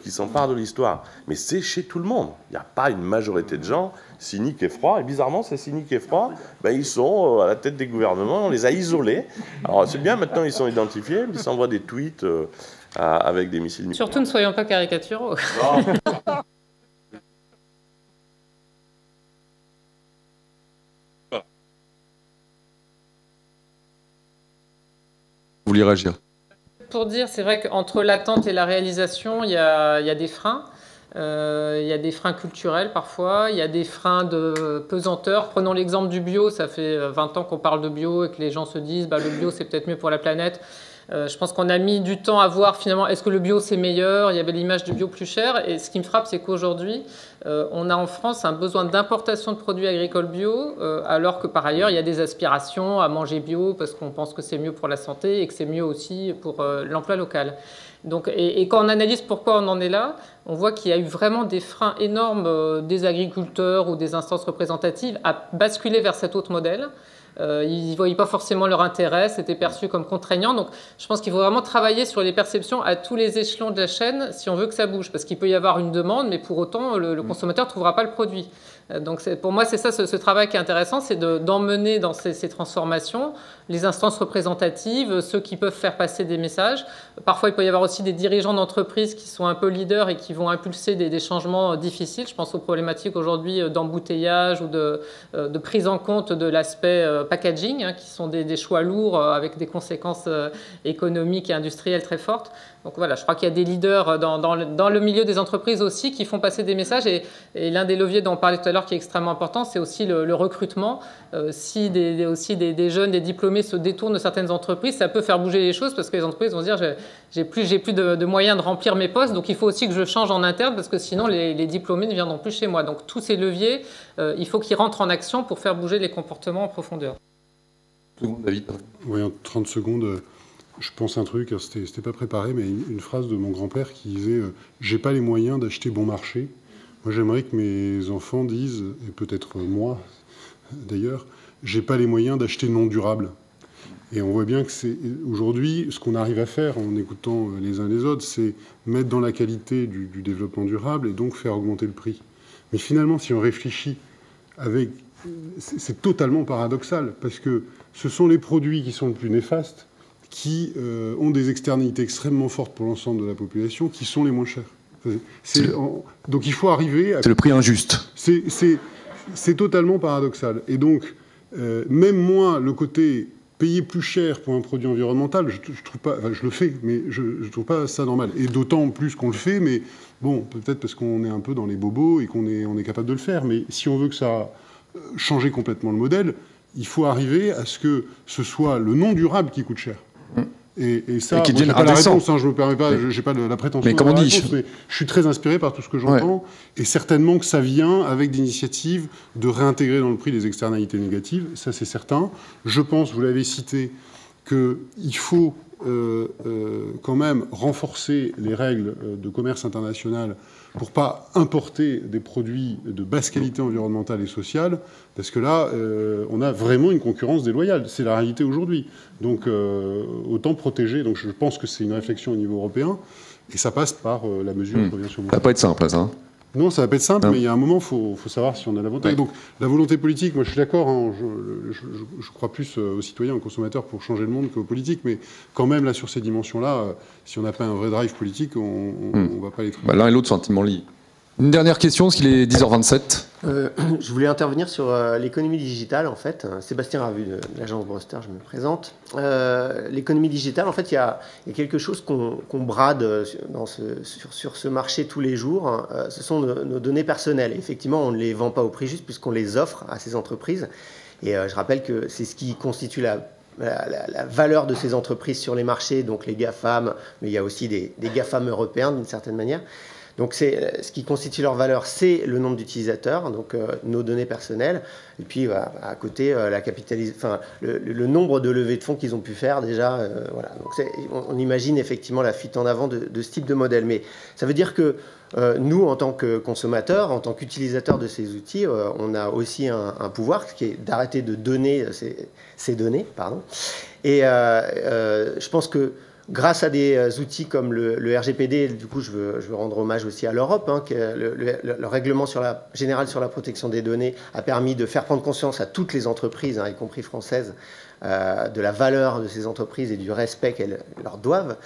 qui s'empare de l'histoire. Mais c'est chez tout le monde. Il n'y a pas une majorité de gens cyniques et froids. Et bizarrement, ces cyniques et froids, ben, ils sont à la tête des gouvernements. On les a isolés. Alors c'est bien, maintenant, ils sont identifiés. Ils s'envoient des tweets avec des missiles nucléaires. Surtout, ne soyons pas caricaturaux. Vous voulez réagir? Pour dire, c'est vrai qu'entre l'attente et la réalisation, il y a des freins. Il y a des freins culturels parfois, il y a des freins de pesanteur. Prenons l'exemple du bio, ça fait 20 ans qu'on parle de bio et que les gens se disent bah, le bio c'est peut-être mieux pour la planète. Je pense qu'on a mis du temps à voir finalement est-ce que le bio c'est meilleur, il y avait l'image du bio plus cher et ce qui me frappe c'est qu'aujourd'hui on a en France un besoin d'importation de produits agricoles bio alors que par ailleurs il y a des aspirations à manger bio parce qu'on pense que c'est mieux pour la santé et que c'est mieux aussi pour l'emploi local. Donc, et quand on analyse pourquoi on en est là, on voit qu'il y a eu vraiment des freins énormes des agriculteurs ou des instances représentatives à basculer vers cet autre modèle. Ils ne voyaient pas forcément leur intérêt, c'était perçu comme contraignant. Donc je pense qu'il faut vraiment travailler sur les perceptions à tous les échelons de la chaîne si on veut que ça bouge. Parce qu'il peut y avoir une demande, mais pour autant, le consommateur ne trouvera pas le produit. Donc pour moi, c'est ça ce travail qui est intéressant, c'est d'emmener dans ces transformations les instances représentatives, ceux qui peuvent faire passer des messages. Parfois, il peut y avoir aussi des dirigeants d'entreprise qui sont un peu leaders et qui vont impulser des changements difficiles. Je pense aux problématiques aujourd'hui d'embouteillage ou de prise en compte de l'aspect packaging, hein, qui sont des choix lourds avec des conséquences économiques et industrielles très fortes. Donc voilà, je crois qu'il y a des leaders dans le milieu des entreprises aussi qui font passer des messages. Et l'un des leviers dont on parlait tout à l'heure qui est extrêmement important, c'est aussi le recrutement. Si des jeunes, des diplômés se détournent de certaines entreprises, ça peut faire bouger les choses parce que les entreprises vont se dire j'ai plus de moyens de remplir mes postes, donc il faut aussi que je change en interne parce que sinon les diplômés ne viendront plus chez moi. Donc tous ces leviers, il faut qu'ils rentrent en action pour faire bouger les comportements en profondeur. David. Oui, en 30 secondes, je pense un truc, c'était pas préparé, mais une phrase de mon grand-père qui disait « J'ai pas les moyens d'acheter bon marché ». Moi, j'aimerais que mes enfants disent, et peut-être moi d'ailleurs, « J'ai pas les moyens d'acheter non durable ». Et on voit bien que c'est aujourd'hui, ce qu'on arrive à faire en écoutant les uns les autres, c'est mettre dans la qualité du développement durable et donc faire augmenter le prix. Mais finalement, si on réfléchit c'est totalement paradoxal, parce que ce sont les produits qui sont le plus néfastes, qui ont des externalités extrêmement fortes pour l'ensemble de la population, qui sont les moins chers. Donc il faut arriver à... C'est le prix injuste. C'est totalement paradoxal. Et donc, même moi, le côté payer plus cher pour un produit environnemental, je trouve pas... Enfin, je le fais, mais je trouve pas ça normal. Et d'autant plus qu'on le fait, mais bon, peut-être parce qu'on est un peu dans les bobos et qu'on est capable de le faire. Mais si on veut que ça change complètement le modèle, il faut arriver à ce que ce soit le non durable qui coûte cher. Et ça, je n'ai pas la réponse, hein, je ne me permets pas, je n'ai pas la prétention de la réponse, mais je suis très inspiré par tout ce que j'entends, et certainement que ça vient avec des initiatives de réintégrer dans le prix les externalités négatives, ça c'est certain. Je pense, vous l'avez cité, qu'il faut quand même renforcer les règles de commerce international pour ne pas importer des produits de basse qualité environnementale et sociale, parce que là, on a vraiment une concurrence déloyale. C'est la réalité aujourd'hui. Donc, autant protéger. Donc, je pense que c'est une réflexion au niveau européen, et ça passe par la mesure qui revient sur vous. Ça va pas être simple, ça. Non, ça va pas être simple, mais il y a un moment, il faut savoir si on a la volonté. Ouais. Donc, la volonté politique, moi je suis d'accord, hein, je crois plus aux citoyens, aux consommateurs pour changer le monde qu'aux politiques, mais quand même, là, sur ces dimensions-là, si on n'a pas un vrai drive politique, on ne va pas les trouver. L'un et l'autre sont intimement liés. Une dernière question, parce qu'il est 10h27. Je voulais intervenir sur l'économie digitale, en fait. Sébastien Ravu de l'agence Broster, je me présente. L'économie digitale, en fait, il y a quelque chose qu'on brade sur ce marché tous les jours. Ce sont nos données personnelles. Effectivement, on ne les vend pas au prix juste puisqu'on les offre à ces entreprises. Et je rappelle que c'est ce qui constitue la valeur de ces entreprises sur les marchés, donc les GAFAM, mais il y a aussi des GAFAM européens d'une certaine manière. Donc ce qui constitue leur valeur, c'est le nombre d'utilisateurs, donc nos données personnelles, et puis à côté le nombre de levées de fonds qu'ils ont pu faire déjà. Voilà. Donc on imagine effectivement la fuite en avant de ce type de modèle. Mais ça veut dire que nous, en tant que consommateurs, en tant qu'utilisateurs de ces outils, on a aussi un pouvoir qui est d'arrêter de donner ces données. Et je pense que grâce à des outils comme le RGPD, du coup, je veux rendre hommage aussi à l'Europe, le règlement général sur la protection des données a permis de faire prendre conscience à toutes les entreprises, y compris françaises, de la valeur de ces entreprises et du respect qu'elles leur doivent.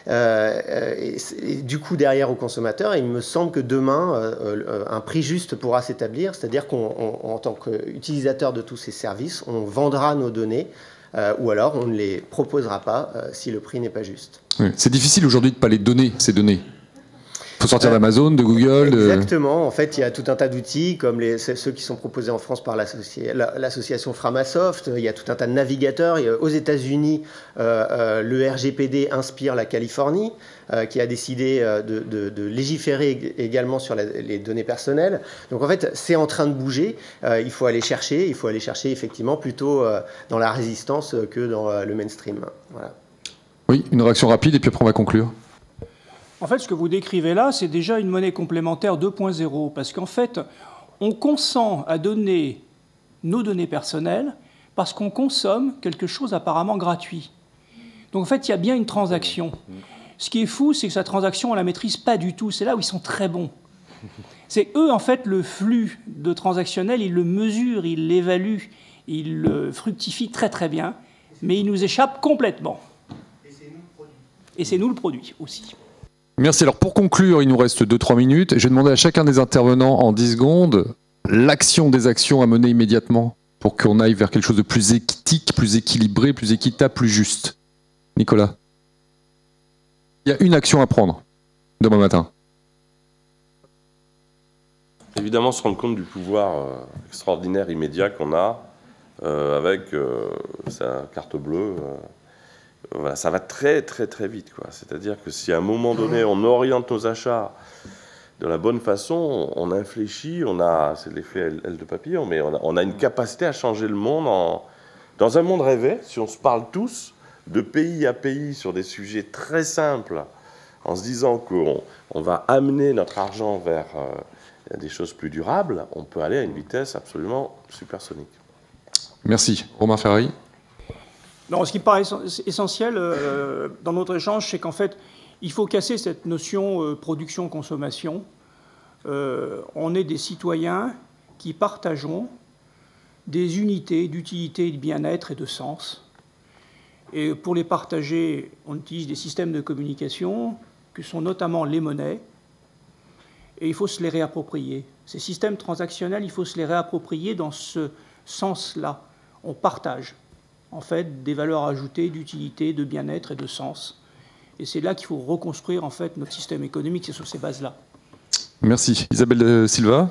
Et du coup, derrière aux consommateurs, il me semble que demain, un prix juste pourra s'établir, c'est-à-dire qu'en tant qu'utilisateur de tous ces services, on vendra nos données. Ou alors on ne les proposera pas si le prix n'est pas juste. Oui. C'est difficile aujourd'hui de ne pas les donner, ces données. Il faut sortir d'Amazon, de Google. Exactement. En fait, il y a tout un tas d'outils, comme ceux qui sont proposés en France par l'association Framasoft. Il y a tout un tas de navigateurs. Aux États-Unis, le RGPD inspire la Californie, qui a décidé de légiférer également sur les données personnelles. Donc en fait, c'est en train de bouger. Il faut aller chercher effectivement plutôt dans la résistance que dans le mainstream. Voilà. Oui, une réaction rapide et puis après on va conclure. En fait, ce que vous décrivez là, c'est déjà une monnaie complémentaire 2.0, parce qu'en fait, on consent à donner nos données personnelles parce qu'on consomme quelque chose apparemment gratuit. Donc en fait, il y a bien une transaction. Ce qui est fou, c'est que cette transaction, on ne la maîtrise pas du tout. C'est là où ils sont très bons. C'est eux, en fait, le flux de transactionnel, ils le mesurent, ils l'évaluent, ils le fructifient très très bien, mais ils nous échappent complètement. Et c'est nous le produit aussi. Merci. Alors pour conclure, il nous reste 2-3 minutes. Je vais demander à chacun des intervenants en 10 secondes l'action des actions à mener immédiatement pour qu'on aille vers quelque chose de plus éthique, plus équilibré, plus équitable, plus juste. Nicolas, il y a une action à prendre demain matin. Évidemment, se rendre compte du pouvoir extraordinaire, immédiat qu'on a avec sa carte bleue. Voilà, ça va très très très vite, quoi. C'est-à-dire que si à un moment donné on oriente nos achats de la bonne façon, on infléchit, c'est l'effet aile de papillon, mais on a une capacité à changer le monde dans un monde rêvé. Si on se parle tous de pays à pays sur des sujets très simples, en se disant qu'on va amener notre argent vers des choses plus durables, on peut aller à une vitesse absolument supersonique. Merci. Romain Ferrari. Non, ce qui me paraît essentiel dans notre échange, c'est qu'en fait, il faut casser cette notion production-consommation. On est des citoyens qui partageons des unités d'utilité, de bien-être et de sens. Et pour les partager, on utilise des systèmes de communication, que sont notamment les monnaies, et il faut se les réapproprier. Ces systèmes transactionnels, il faut se les réapproprier dans ce sens-là. On partage, en fait, des valeurs ajoutées, d'utilité, de bien-être et de sens. Et c'est là qu'il faut reconstruire, en fait, notre système économique, c'est sur ces bases-là. Merci. Isabelle Silva.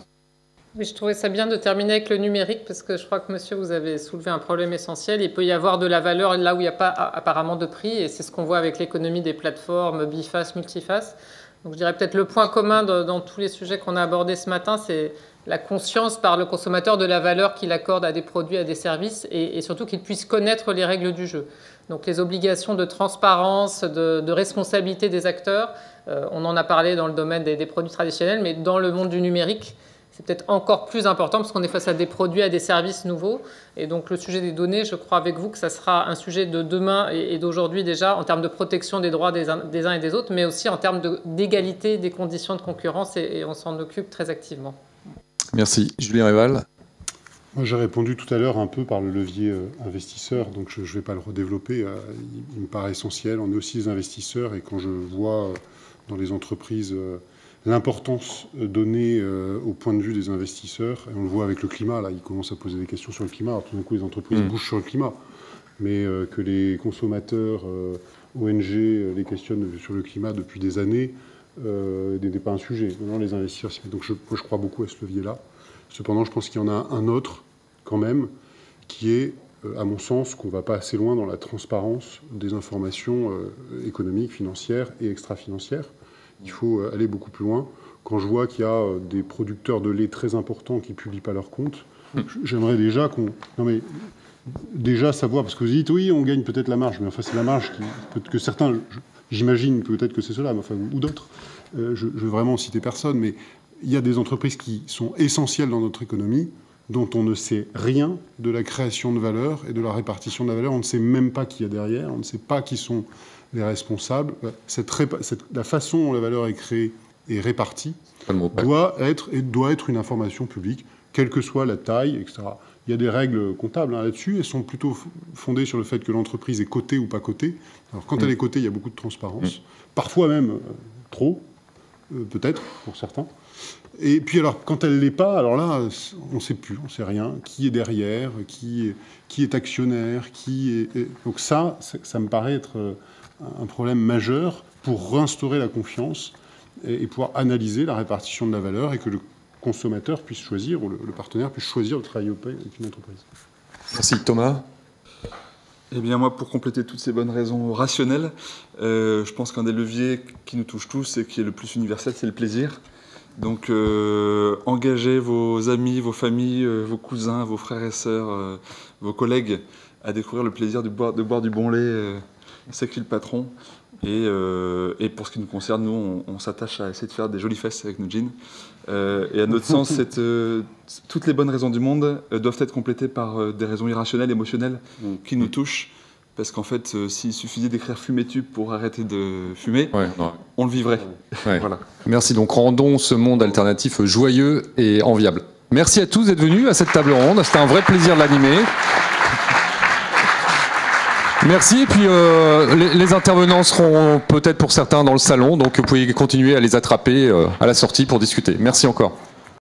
Oui, je trouvais ça bien de terminer avec le numérique, parce que je crois que, monsieur, vous avez soulevé un problème essentiel. Il peut y avoir de la valeur là où il n'y a pas apparemment de prix, et c'est ce qu'on voit avec l'économie des plateformes biface, multiface. Donc je dirais peut-être le point commun dans tous les sujets qu'on a abordés ce matin, c'est la conscience par le consommateur de la valeur qu'il accorde à des produits, à des services, et surtout qu'il puisse connaître les règles du jeu. Donc les obligations de transparence, de responsabilité des acteurs, on en a parlé dans le domaine des produits traditionnels, mais dans le monde du numérique, c'est peut-être encore plus important parce qu'on est face à des produits, à des services nouveaux. Et donc le sujet des données, je crois avec vous que ça sera un sujet de demain et d'aujourd'hui déjà en termes de protection des droits des uns et des autres, mais aussi en termes d'égalité des conditions de concurrence, et on s'en occupe très activement. Merci. Julien Rival. Moi, j'ai répondu tout à l'heure un peu par le levier investisseur, donc je ne vais pas le redévelopper. Il me paraît essentiel. On est aussi des investisseurs, et quand je vois dans les entreprises l'importance donnée au point de vue des investisseurs, et on le voit avec le climat, là, ils commencent à poser des questions sur le climat, alors tout d'un coup les entreprises bougent sur le climat, mais que les consommateurs, ONG, les questionnent sur le climat depuis des années, n'est pas un sujet. Maintenant, les investisseurs s'y mettent. Donc moi, je crois beaucoup à ce levier-là. Cependant, je pense qu'il y en a un autre, quand même, qui est, à mon sens, qu'on ne va pas assez loin dans la transparence des informations économiques, financières et extra-financières. Il faut aller beaucoup plus loin. Quand je vois qu'il y a des producteurs de lait très importants qui ne publient pas leurs comptes, j'aimerais déjà qu'on... Non mais, déjà savoir, parce que vous dites, oui, on gagne peut-être la marge, mais enfin, c'est la marge que certains... J'imagine peut-être que c'est cela, mais enfin, ou d'autres. Je veux vraiment citer personne, mais il y a des entreprises qui sont essentielles dans notre économie, dont on ne sait rien de la création de valeur et de la répartition de la valeur. On ne sait même pas qui y a derrière, on ne sait pas qui sont les responsables. La façon dont la valeur est créée et répartie doit être une information publique, quelle que soit la taille, etc. Il y a des règles comptables là-dessus, elles sont plutôt fondées sur le fait que l'entreprise est cotée ou pas cotée. Alors quand elle est cotée, il y a beaucoup de transparence, parfois même trop, peut-être pour certains. Et puis alors quand elle ne l'est pas, alors là, on ne sait plus, on ne sait rien, qui est derrière, qui est actionnaire, Donc ça me paraît être un problème majeur pour réinstaurer la confiance et pouvoir analyser la répartition de la valeur et que le consommateur puisse choisir, ou le partenaire puisse choisir de travailler avec une entreprise. Merci. Thomas ? Eh bien moi, pour compléter toutes ces bonnes raisons rationnelles, je pense qu'un des leviers qui nous touche tous et qui est le plus universel, c'est le plaisir. Donc engagez vos amis, vos familles, vos cousins, vos frères et sœurs, vos collègues à découvrir le plaisir de boire du bon lait, c'est qui le patron. Et pour ce qui nous concerne, nous, on s'attache à essayer de faire des jolies fesses avec nos jeans. Et à notre sens, toutes les bonnes raisons du monde doivent être complétées par des raisons irrationnelles, émotionnelles, qui nous touchent. Parce qu'en fait, s'il suffisait d'écrire fumer-tu pour arrêter de fumer, on le vivrait. Ouais. Voilà. Merci. Donc rendons ce monde alternatif joyeux et enviable. Merci à tous d'être venus à cette table ronde. C'était un vrai plaisir de l'animer. Merci, et puis les intervenants seront peut-être pour certains dans le salon, donc vous pouvez continuer à les attraper à la sortie pour discuter. Merci encore.